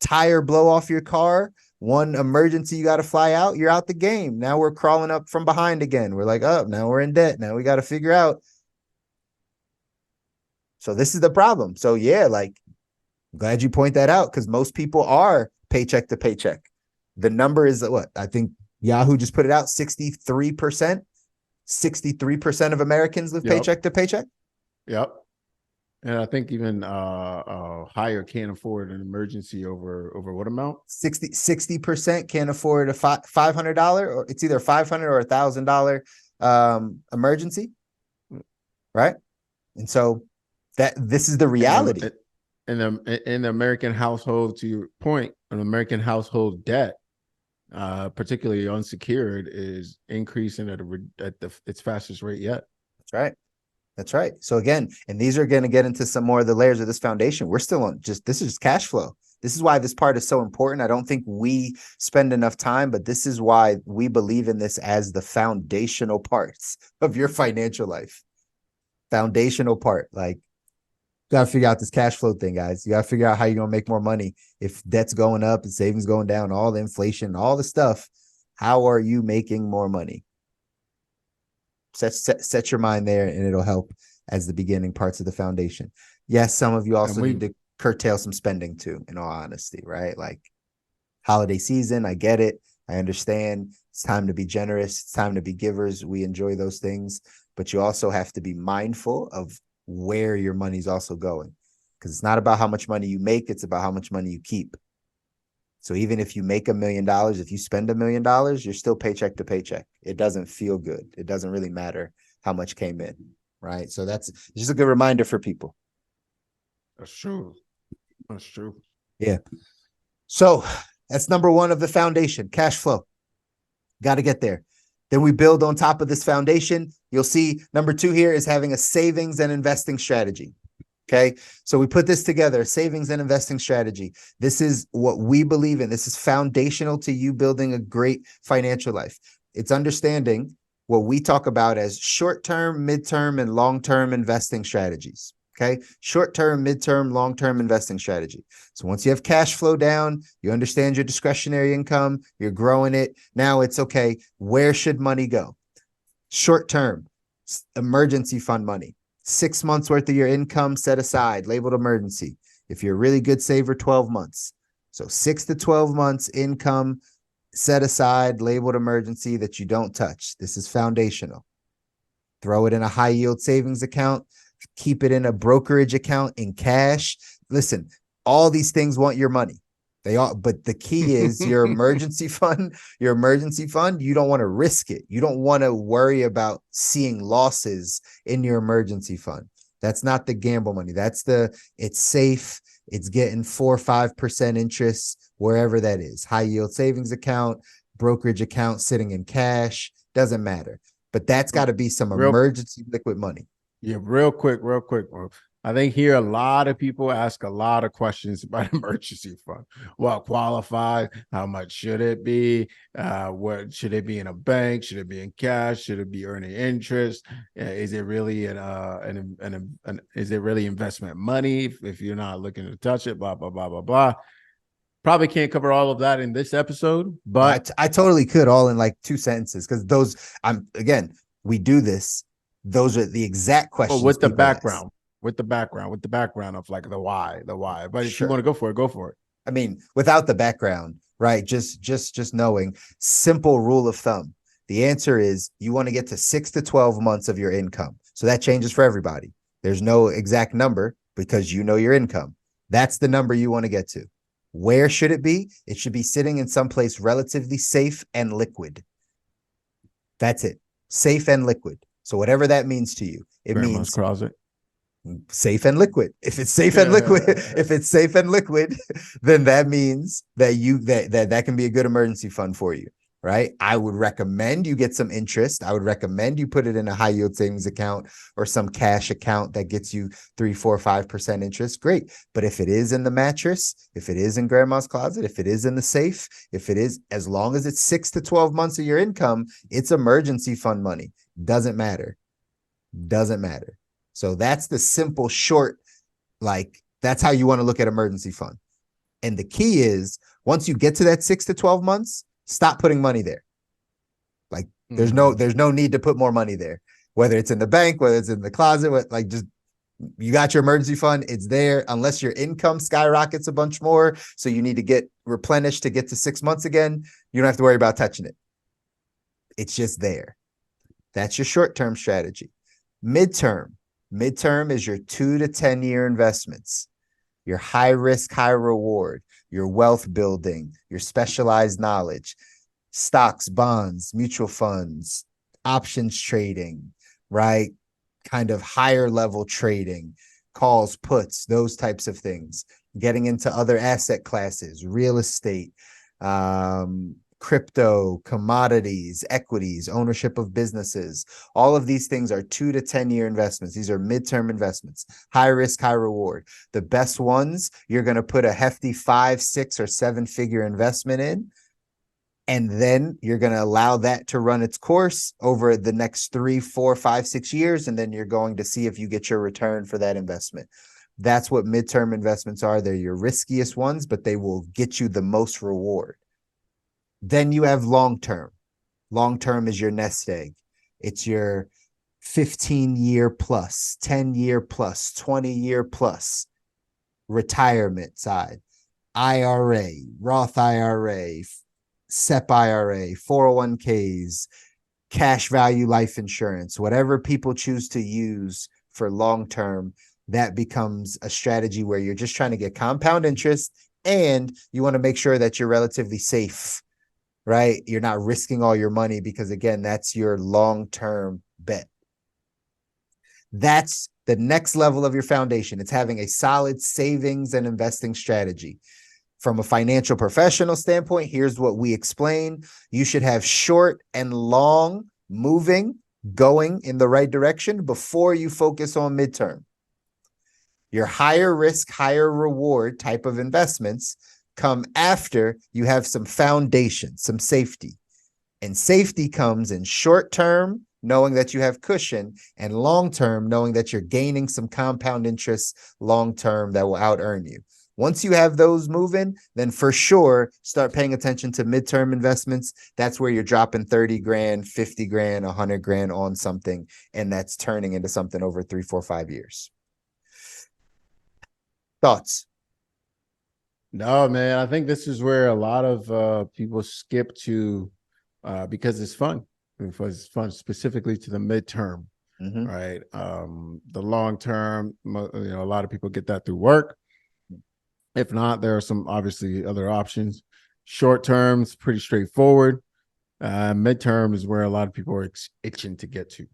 tire blow off your car, one emergency, you got to fly out, you're out the game. Now we're crawling up from behind again. We're like, oh, now we're in debt. Now we got to figure out. So this is the problem. So yeah, like, glad you point that out, because most people are paycheck to paycheck. The number is what? I think Yahoo just put it out, 63%. 63% of Americans live paycheck to paycheck. Yep. And I think even higher can't afford an emergency over what amount? 60% can't afford a $500, or it's either $500 or $1,000 emergency. Right. And so this is the reality. In the American household, to your point, an American household debt, particularly unsecured, is increasing at its fastest rate yet. That's right. That's right. So again, and these are going to get into some more of the layers of this foundation. We're still on this is just cash flow. This is why this part is so important. I don't think we spend enough time, but this is why we believe in this as the foundational parts of your financial life. Foundational part. Like, you got to figure out this cash flow thing, guys. You got to figure out how you're going to make more money. If debt's going up and savings going down, all the inflation, all the stuff, how are you making more money? Set your mind there, and it'll help as the beginning parts of the foundation. Yes, some of you also we- need to curtail some spending too, in all honesty, right? Like holiday season, I get it. I understand. It's time to be generous. It's time to be givers. We enjoy those things, but you also have to be mindful of where your money's also going, because it's not about how much money you make. It's about how much money you keep. So even if you make $1 million, if you spend $1 million, you're still paycheck to paycheck. It doesn't feel good. It doesn't really matter how much came in, right? So that's just a good reminder for people. That's true. That's true. Yeah. So that's number one of the foundation, cash flow. Got to get there. Then we build on top of this foundation. You'll see number two here is having a savings and investing strategy. Okay. So we put this together, savings and investing strategy. This is what we believe in. This is foundational to you building a great financial life. It's understanding what we talk about as short-term, mid-term, and long-term investing strategies. Okay. Short-term, mid-term, long-term investing strategy. So once you have cash flow down, you understand your discretionary income, you're growing it. Now it's okay. Where should money go? Short-term, emergency fund money. 6 months worth of your income set aside, labeled emergency. If you're a really good saver, 12 months. So 6 to 12 months income set aside, labeled emergency that you don't touch. This is foundational. Throw it in a high yield savings account. Keep it in a brokerage account in cash. Listen, all these things want your money. They all, but the key is your emergency fund, you don't want to risk it. You don't want to worry about seeing losses in your emergency fund. That's not the gamble money. It's safe. It's getting 4 or 5% interest wherever that is. High yield savings account, brokerage account sitting in cash, doesn't matter. But that's got to be some emergency liquid money. Yeah, real quick, bro. I think here a lot of people ask a lot of questions about emergency fund. What qualifies? How much should it be? What should it be in a bank? Should it be in cash? Should it be earning interest? Is it really is it really investment money if you're not looking to touch it? Blah blah blah blah blah. Probably can't cover all of that in this episode, but I totally could, all in like 2 sentences, because we do this. Those are the exact questions. with the background of like the why. But if you want to go for it. I mean, without the background, right? Just knowing, simple rule of thumb. The answer is you want to get to 6 to 12 months of your income. So that changes for everybody. There's no exact number because you know your income. That's the number you want to get to. Where should it be? It should be sitting in some place relatively safe and liquid. That's it. Safe and liquid. So whatever that means to you, it means closet. Safe and liquid. If it's safe and liquid, then that means that that can be a good emergency fund for you, right? I would recommend you get some interest. I would recommend you put it in a high yield savings account or some cash account that gets you 3, 4, 5% interest. Great. But if it is in the mattress, if it is in grandma's closet, if it is in the safe, if it is, as long as it's 6 to 12 months of your income, it's emergency fund money. Doesn't matter. So that's the simple short, that's how you want to look at emergency fund. And the key is once you get to that 6 to 12 months, stop putting money there. There's no need to put more money there, whether it's in the bank, whether it's in the closet, you got your emergency fund. It's there unless your income skyrockets a bunch more. So you need to get replenished to get to 6 months again. You don't have to worry about touching it. It's just there. That's your short-term strategy. Midterm is your 2 to 10 year investments, your high risk, high reward, your wealth building, your specialized knowledge, stocks, bonds, mutual funds, options trading, right? Kind of higher level trading, calls, puts, those types of things, getting into other asset classes, real estate, crypto, commodities, equities, ownership of businesses. All of these things are 2 to 10 year investments. These are midterm investments, high risk, high reward. The best ones, you're going to put a hefty 5, 6, or 7 figure investment in. And then you're going to allow that to run its course over the next 3, 4, 5, 6 years. And then you're going to see if you get your return for that investment. That's what midterm investments are. They're your riskiest ones, but they will get you the most reward. Then you have long-term. Long-term is your nest egg. It's your 15-year plus, 10-year plus, 20-year plus retirement side, IRA, Roth IRA, SEP IRA, 401ks, cash value life insurance, whatever people choose to use for long term, that becomes a strategy where you're just trying to get compound interest and you want to make sure that you're relatively safe, right? You're not risking all your money because, again, that's your long term bet. That's the next level of your foundation. It's having a solid savings and investing strategy. From a financial professional standpoint, here's what we explain. You should have short and long moving, going in the right direction before you focus on midterm. Your higher risk, higher reward type of investments come after you have some foundation, some safety. And safety comes in short term, knowing that you have cushion, and long term, knowing that you're gaining some compound interest long term that will out earn you. Once you have those moving, then for sure, start paying attention to midterm investments. That's where you're dropping 30 grand, 50 grand, 100 grand on something, and that's turning into something over 3, 4, 5 years. Thoughts? No, man, I think this is where a lot of people skip to because it's fun. Because it's fun specifically to the midterm, right? The long term, a lot of people get that through work. If not, there are some obviously other options. Short term is pretty straightforward. Midterm is where a lot of people are itching to get to.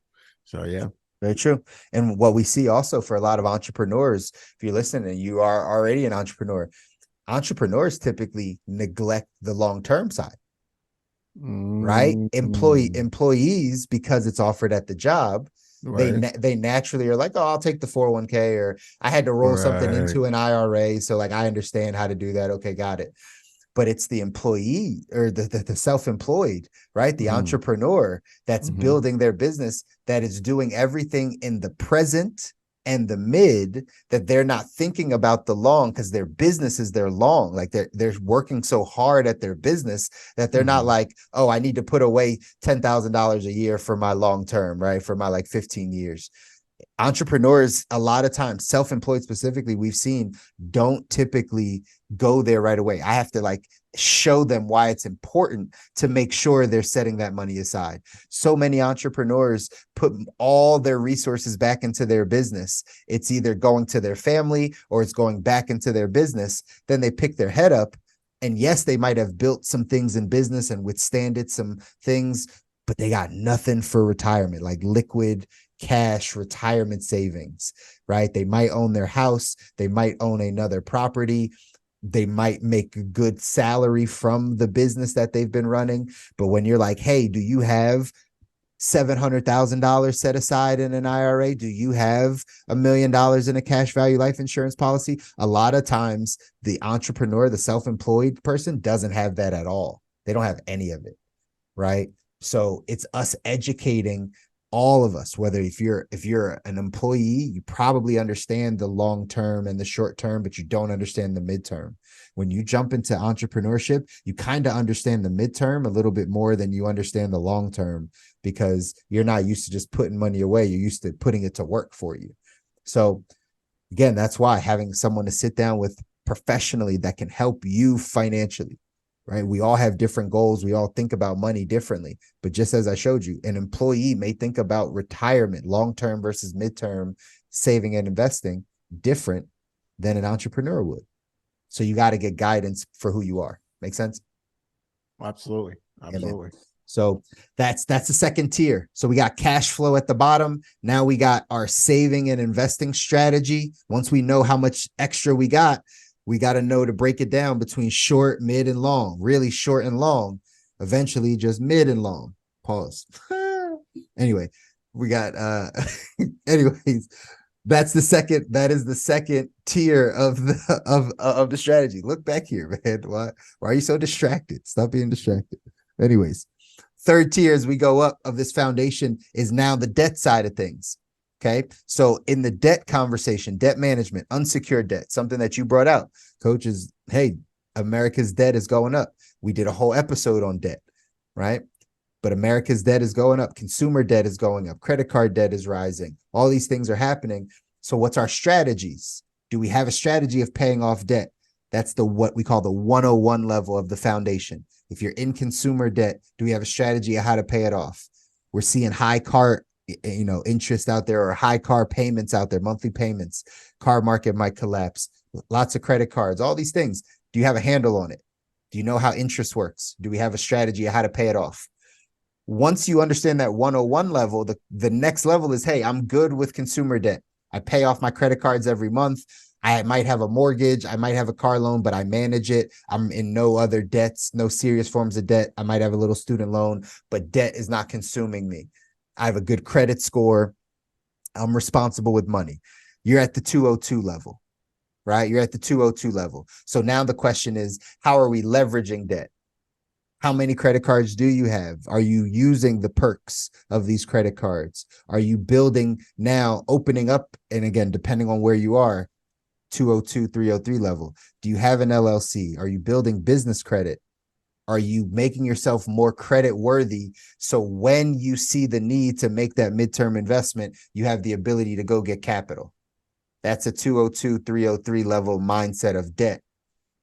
So, yeah. Very true. And what we see also for a lot of entrepreneurs, if you're listening and you are already an entrepreneur, entrepreneurs typically neglect the long-term side, right? Employees, because it's offered at the job, right, they naturally are like, oh, I'll take the 401k, or I had to roll something into an IRA. So like, I understand how to do that. Okay, got it. But it's the employee or the self-employed, right? The entrepreneur that's building their business, that is doing everything in the present and the mid, that they're not thinking about the long, because their business is their long. Like they're working so hard at their business that they're not like, oh, I need to put away $10,000 a year for my long term, right? For my like 15 years. Entrepreneurs, a lot of times, self-employed specifically, we've seen, don't typically go there right away. I have to like show them why it's important to make sure they're setting that money aside. So many entrepreneurs put all their resources back into their business. It's either going to their family or it's going back into their business. Then they pick their head up, and yes, they might have built some things in business and withstand it, some things, but they got nothing for retirement, like liquid cash retirement savings, right? They might own their house. They might own another property. They might make a good salary from the business that they've been running. But when you're like, hey, do you have $700,000 set aside in an IRA? Do you have $1 million in a cash value life insurance policy? A lot of times the entrepreneur, the self-employed person, doesn't have that at all. They don't have any of it, right? So it's us educating all of us, whether if you're an employee, you probably understand the long term and the short term, but you don't understand the midterm. When you jump into entrepreneurship, you kind of understand the midterm a little bit more than you understand the long term, because you're not used to just putting money away. You're used to putting it to work for you. So again, that's why having someone to sit down with professionally that can help you financially, right? We all have different goals. We all think about money differently. But just as I showed you, an employee may think about retirement, long-term versus midterm saving and investing different than an entrepreneur would. So you got to get guidance for who you are. Make sense? Absolutely. Absolutely. So that's the second tier. So we got cash flow at the bottom. Now we got our saving and investing strategy. Once we know how much extra we got to know to break it down between short, mid, and long. Really short and long. Eventually just mid and long. Pause. Anyway, we got anyways, that is the second tier of the strategy. Look back here, man. Why are you so distracted? Stop being distracted. Anyways, third tier as we go up of this foundation is now the debt side of things. Okay. So in the debt conversation, debt management, unsecured debt, something that you brought out, Coach, is, hey, America's debt is going up. We did a whole episode on debt, right? But America's debt is going up. Consumer debt is going up. Credit card debt is rising. All these things are happening. So what's our strategies? Do we have a strategy of paying off debt? That's what we call the 101 level of the foundation. If you're in consumer debt, do we have a strategy of how to pay it off? We're seeing high car, interest out there, or high car payments out there, monthly payments. Car market might collapse. Lots of credit cards, all these things. Do you have a handle on it? Do you know how interest works? Do we have a strategy of how to pay it off? Once you understand that 101 level, the next level is, hey, I'm good with consumer debt. I pay off my credit cards every month. I might have a mortgage. I might have a car loan, but I manage it. I'm in no other debts, no serious forms of debt. I might have a little student loan, but debt is not consuming me. I have a good credit score. I'm responsible with money. You're at the 202 level, right? You're at the 202 level. So now the question is, how are we leveraging debt? How many credit cards do you have? Are you using the perks of these credit cards? Are you building now, opening up? And again, depending on where you are, 202, 303 level. Do you have an LLC? Are you building business credit? Are you making yourself more credit worthy? So when you see the need to make that midterm investment, you have the ability to go get capital. That's a 202, 303 level mindset of debt,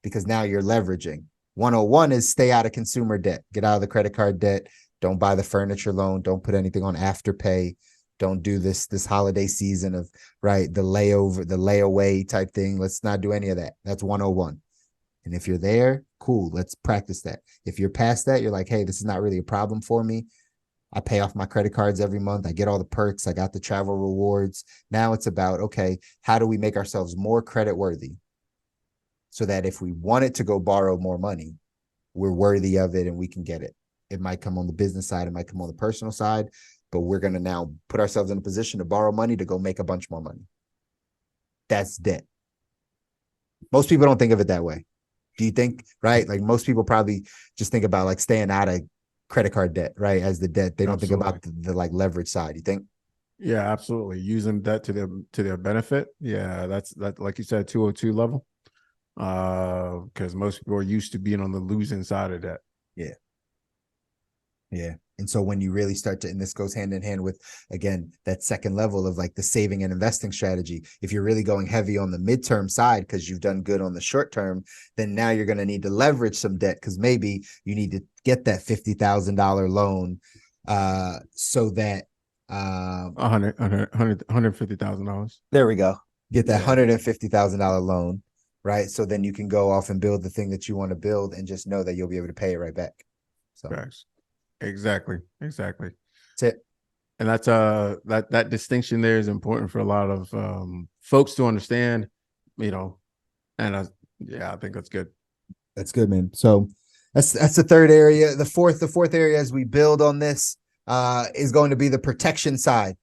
because now you're leveraging. 101 is stay out of consumer debt. Get out of the credit card debt. Don't buy the furniture loan. Don't put anything on Afterpay. Don't do this holiday season of, right, the layaway type thing. Let's not do any of that. That's 101. And if you're there, cool, let's practice that. If you're past that, you're like, hey, this is not really a problem for me. I pay off my credit cards every month. I get all the perks. I got the travel rewards. Now it's about, okay, how do we make ourselves more credit worthy so that if we wanted to go borrow more money, we're worthy of it and we can get it. It might come on the business side. It might come on the personal side, but we're going to now put ourselves in a position to borrow money to go make a bunch more money. That's debt. Most people don't think of it that way. Do you think, right? Like most people probably just think about like staying out of credit card debt, right? As the debt. They don't think about the like leverage side. You think? Yeah, absolutely. Using debt to their benefit. Yeah, that's like you said, 202 level. Because most people are used to being on the losing side of that. Yeah. Yeah. And so when you really start to, and this goes hand in hand with, again, that second level of like the saving and investing strategy. If you're really going heavy on the midterm side because you've done good on the short term, then now you're going to need to leverage some debt because maybe you need to get that $50,000 loan so that $150,000. There we go. Get that $150,000 loan, right? So then you can go off and build the thing that you want to build and just know that you'll be able to pay it right back. So Facts. Exactly. that's it. And that's that distinction there is important for a lot of folks to understand, and I think that's good. That's good, man. So that's the third area. The fourth area as we build on this is going to be the protection side.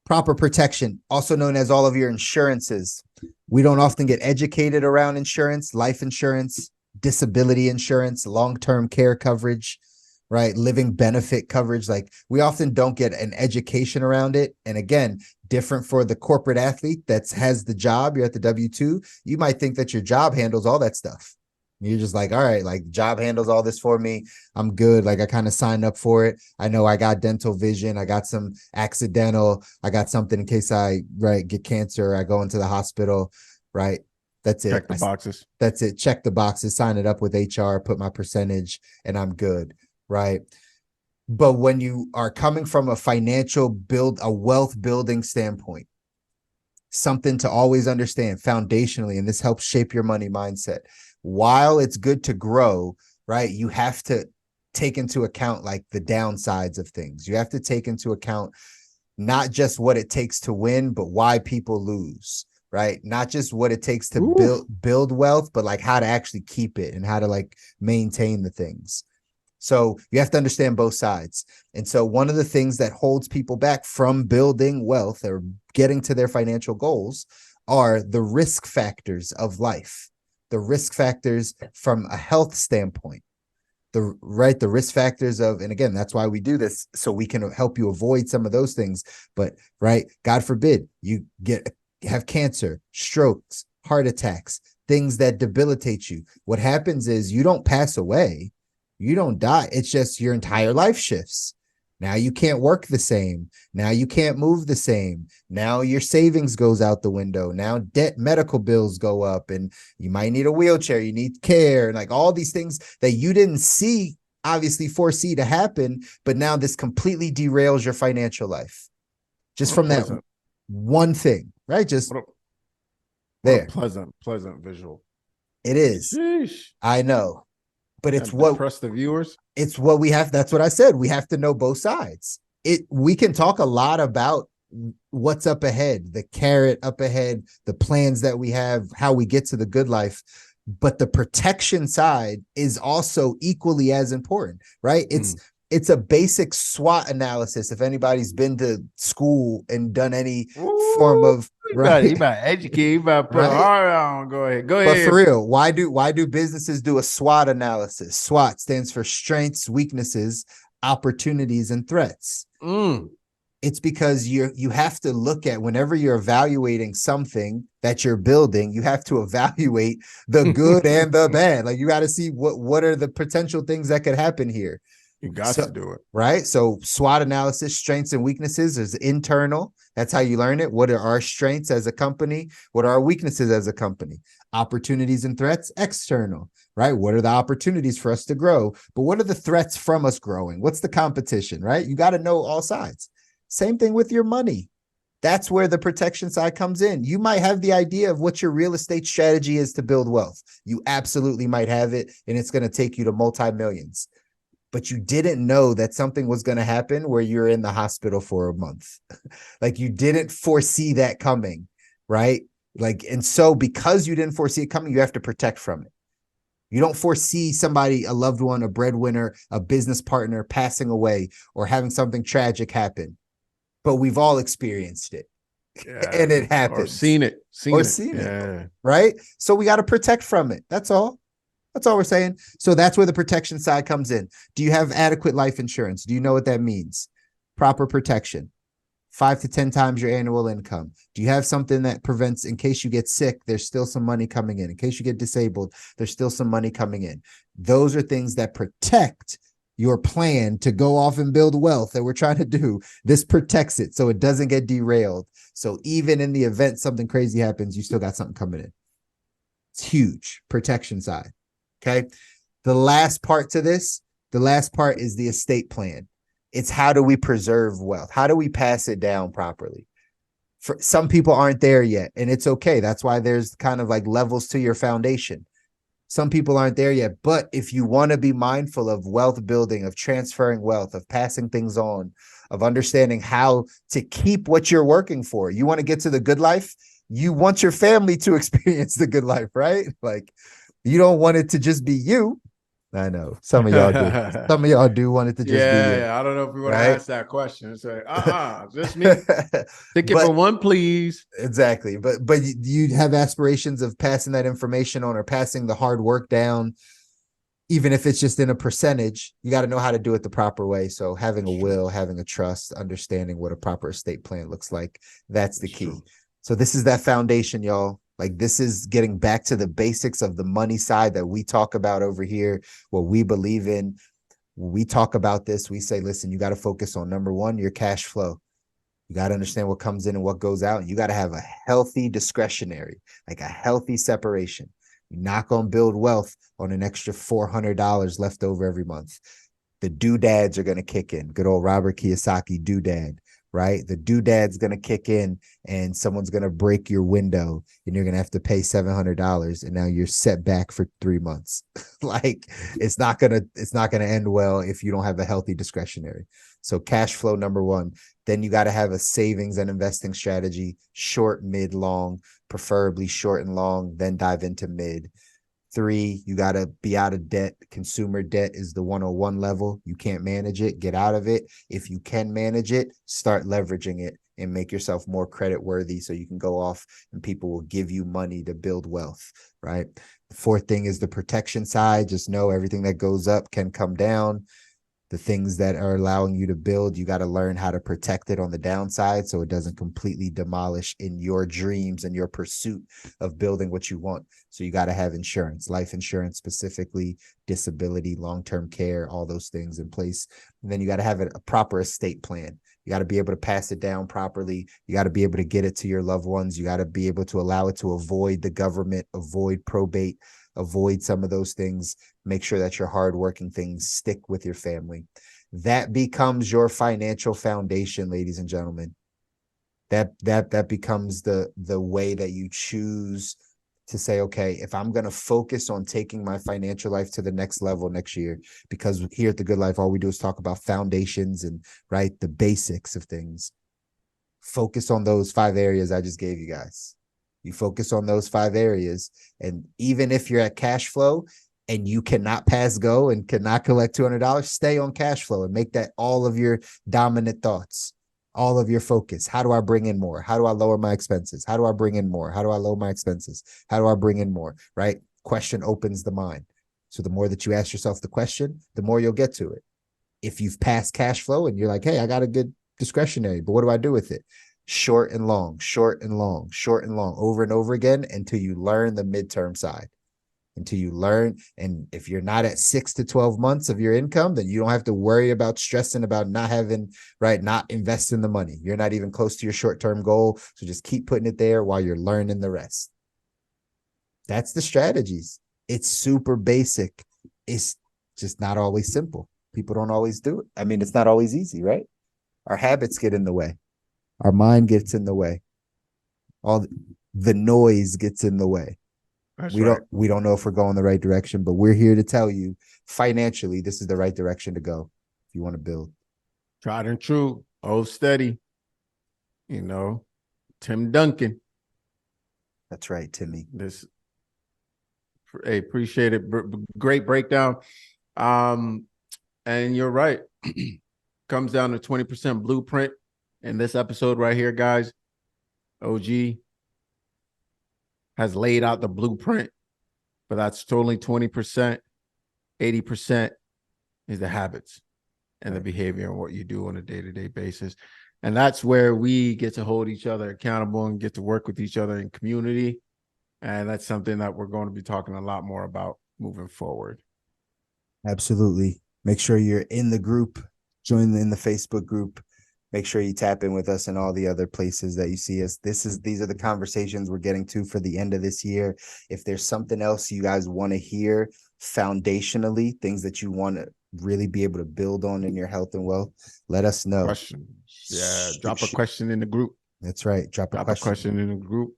Proper protection, also known as all of your insurances. We don't often get educated around insurance, life insurance, disability insurance, long-term care coverage, right? Living benefit coverage. Like we often don't get an education around it. And again, different for the corporate athlete that has the job, you're at the W-2, you might think that your job handles all that stuff. You're just like, all right, like job handles all this for me. I'm good. Like I kind of signed up for it. I know I got dental vision. I got some accidental. I got something in case I get cancer. I go into the hospital, right? That's it. Check the boxes. That's it. Check the boxes, sign it up with HR, put my percentage, and I'm good, right? But when you are coming from a a wealth building standpoint, something to always understand foundationally, and this helps shape your money mindset. While it's good to grow, right, you have to take into account like the downsides of things. You have to take into account not just what it takes to win, but why people lose, right? Not just what it takes to build wealth, but like how to actually keep it and how to like maintain the things. So you have to understand both sides. And so one of the things that holds people back from building wealth or getting to their financial goals are the risk factors of life. The risk factors from a health standpoint, the risk factors of, and again, that's why we do this, so we can help you avoid some of those things. But right, God forbid you have cancer, strokes, heart attacks, things that debilitate you. What happens is you don't pass away. You don't die. It's just your entire life shifts. Now you can't work the same. Now you can't move the same. Now your savings goes out the window. Now debt, medical bills go up, and you might need a wheelchair. You need care, and like all these things that you didn't see, obviously foresee to happen. But now this completely derails your financial life just from that one thing, right? Just What a there. pleasant visual. It is. Sheesh. I know, but it's That what depress the viewers. it's what we have. That's what I said. We have to know both sides. We can talk a lot about what's up ahead, the carrot up ahead, the plans that we have, how we get to the good life. But the protection side is also equally as important, right? It's a basic SWOT analysis. If anybody's been to school and done any form of He about to educate, he about to put a heart on. Go ahead. But for real, why do businesses do a SWOT analysis? SWOT stands for strengths, weaknesses, opportunities, and threats. It's because you have to look at, whenever you're evaluating something that you're building, you have to evaluate the good and the bad. Like, you got to see what are the potential things that could happen here. You got to do it. Right. So SWOT analysis, strengths and weaknesses, is internal. That's how you learn it. What are our strengths as a company? What are our weaknesses as a company? Opportunities and threats, external, right? What are the opportunities for us to grow? But what are the threats from us growing? What's the competition, right? You got to know all sides. Same thing with your money. That's where the protection side comes in. You might have the idea of what your real estate strategy is to build wealth. You absolutely might have it, and it's going to take you to multi-millions. But you didn't know that something was going to happen where you're in the hospital for a month. Like, you didn't foresee that coming, right? Like, and so because you didn't foresee it coming, you have to protect from it. You don't foresee somebody, a loved one, a breadwinner, a business partner passing away or having something tragic happen. But we've all experienced it. Yeah. And it happens. Or seen it. It, right? So we got to protect from it. That's all. That's all we're saying. So that's where the protection side comes in. Do you have adequate life insurance? Do you know what that means? Proper protection. 5 to 10 times your annual income. Do you have something that prevents, in case you get sick, there's still some money coming in. In case you get disabled, there's still some money coming in. Those are things that protect your plan to go off and build wealth that we're trying to do. This protects it so it doesn't get derailed. So even in the event something crazy happens, you still got something coming in. It's huge. Protection side. Okay. The last part to this, the last part is the estate plan. It's how do we preserve wealth? How do we pass it down properly? For some people aren't there yet, and it's okay. That's why there's kind of like levels to your foundation. Some people aren't there yet, but if you want to be mindful of wealth building, of transferring wealth, of passing things on, of understanding how to keep what you're working for, you want to get to the good life. You want your family to experience the good life, right? Like, you don't want it to just be you. I know some of y'all do. Some of y'all do want it to just be you. Yeah. I don't know if we want to ask that question. It's like, just me. Take it for one, please. Exactly. But you have aspirations of passing that information on, or passing the hard work down, even if it's just in a percentage. You got to know how to do it the proper way. So having a will, having a trust, understanding what a proper estate plan looks like, that's the key. So this is that foundation, y'all. Like, this is getting back to the basics of the money side that we talk about over here, what we believe in. When we talk about this, we say, listen, you got to focus on, number one, your cash flow. You got to understand what comes in and what goes out. And you got to have a healthy discretionary, like a healthy separation. You're not going to build wealth on an extra $400 left over every month. The doodads are going to kick in. Good old Robert Kiyosaki doodad. Right? The doodad's going to kick in, and someone's going to break your window, and you're going to have to pay $700. And now you're set back for 3 months. Like, it's not going to end well if you don't have a healthy discretionary. So cash flow, number one. Then you got to have a savings and investing strategy, short, mid, long, preferably short and long, then dive into mid. 3, you got to be out of debt. Consumer debt is the 101 level. You can't manage it, get out of it. If you can manage it, start leveraging it and make yourself more credit worthy so you can go off and people will give you money to build wealth, right? The 4th thing is the protection side. Just know everything that goes up can come down. The things that are allowing you to build, you got to learn how to protect it on the downside so it doesn't completely demolish in your dreams and your pursuit of building what you want. So you got to have insurance, life insurance specifically, disability, long-term care, all those things in place. And then you got to have a proper estate plan. You got to be able to pass it down properly. You got to be able to get it to your loved ones. You got to be able to allow it to avoid the government, avoid probate, avoid some of those things. Make sure that your hardworking things stick with your family. That becomes your financial foundation, ladies and gentlemen. That becomes the way that you choose to say, okay, if I'm going to focus on taking my financial life to the next level next year, because here at The Good Life, all we do is talk about foundations and, right, the basics of things. Focus on those 5 areas I just gave you guys. You focus on those 5 areas. And even if you're at cash flow and you cannot pass go and cannot collect $200, stay on cash flow and make that all of your dominant thoughts, all of your focus. How do I bring in more? How do I lower my expenses? How do I bring in more? How do I lower my expenses? How do I bring in more? Right? Question opens the mind. So the more that you ask yourself the question, the more you'll get to it. If you've passed cash flow and you're like, hey, I got a good discretionary, but what do I do with it? Short and long, short and long, short and long, over and over again until you learn the midterm side. Until you learn. And if you're not at 6 to 12 months of your income, then you don't have to worry about stressing about not having, right, not investing the money. You're not even close to your short-term goal. So just keep putting it there while you're learning the rest. That's the strategies. It's super basic. It's just not always simple. People don't always do it. I mean, it's not always easy, right? Our habits get in the way. Our mind gets in the way. All the noise gets in the way. We don't know if we're going the right direction, but we're here to tell you financially, this is the right direction to go if you want to build. Tried and true, old steady. You know, Tim Duncan. That's right, Timmy. Hey, appreciate it. Great breakdown. And you're right. Comes down to 20% blueprint in this episode right here, guys. OG has laid out the blueprint, but that's totally 20%. 80% is the habits and the behavior and what you do on a day-to-day basis. And that's where we get to hold each other accountable and get to work with each other in community. And that's something that we're going to be talking a lot more about moving forward. Absolutely. Make sure you're in the group, join in the Facebook group. Make sure you tap in with us and all the other places that you see us. These are the conversations we're getting to for the end of this year. If there's something else you guys want to hear foundationally, things that you want to really be able to build on in your health and wealth, let us know. Question. Yeah, drop a question in the group. That's right. Drop a question in the group.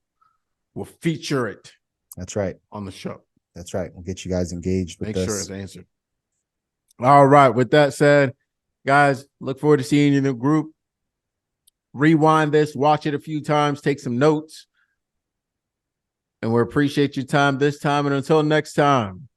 We'll feature it. That's right. On the show. That's right. We'll get you guys engaged with Make us. sure it's answered. All right. With that said, guys, look forward to seeing you in the group. Rewind this, watch it a few times, take some notes. And we appreciate your time this time. And until next time.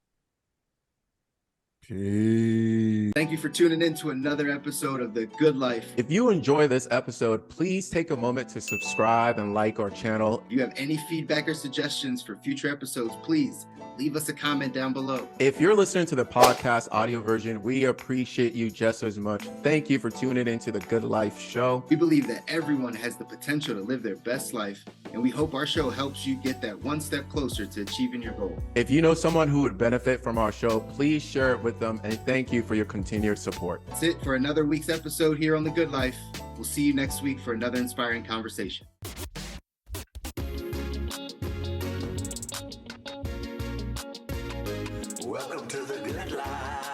Peace. Thank you for tuning in to another episode of The Good Life. If you enjoy this episode, please take a moment to subscribe and like our channel. If you have any feedback or suggestions for future episodes, please leave us a comment down below. If you're listening to the podcast audio version, we appreciate you just as much. Thank you for tuning into The Good Life Show. We believe that everyone has the potential to live their best life, and we hope our show helps you get that one step closer to achieving your goal. If you know someone who would benefit from our show, please share it with them, and thank you for your continued support. That's it for another week's episode here on The Good Life. We'll see you next week for another inspiring conversation. Welcome to the good life.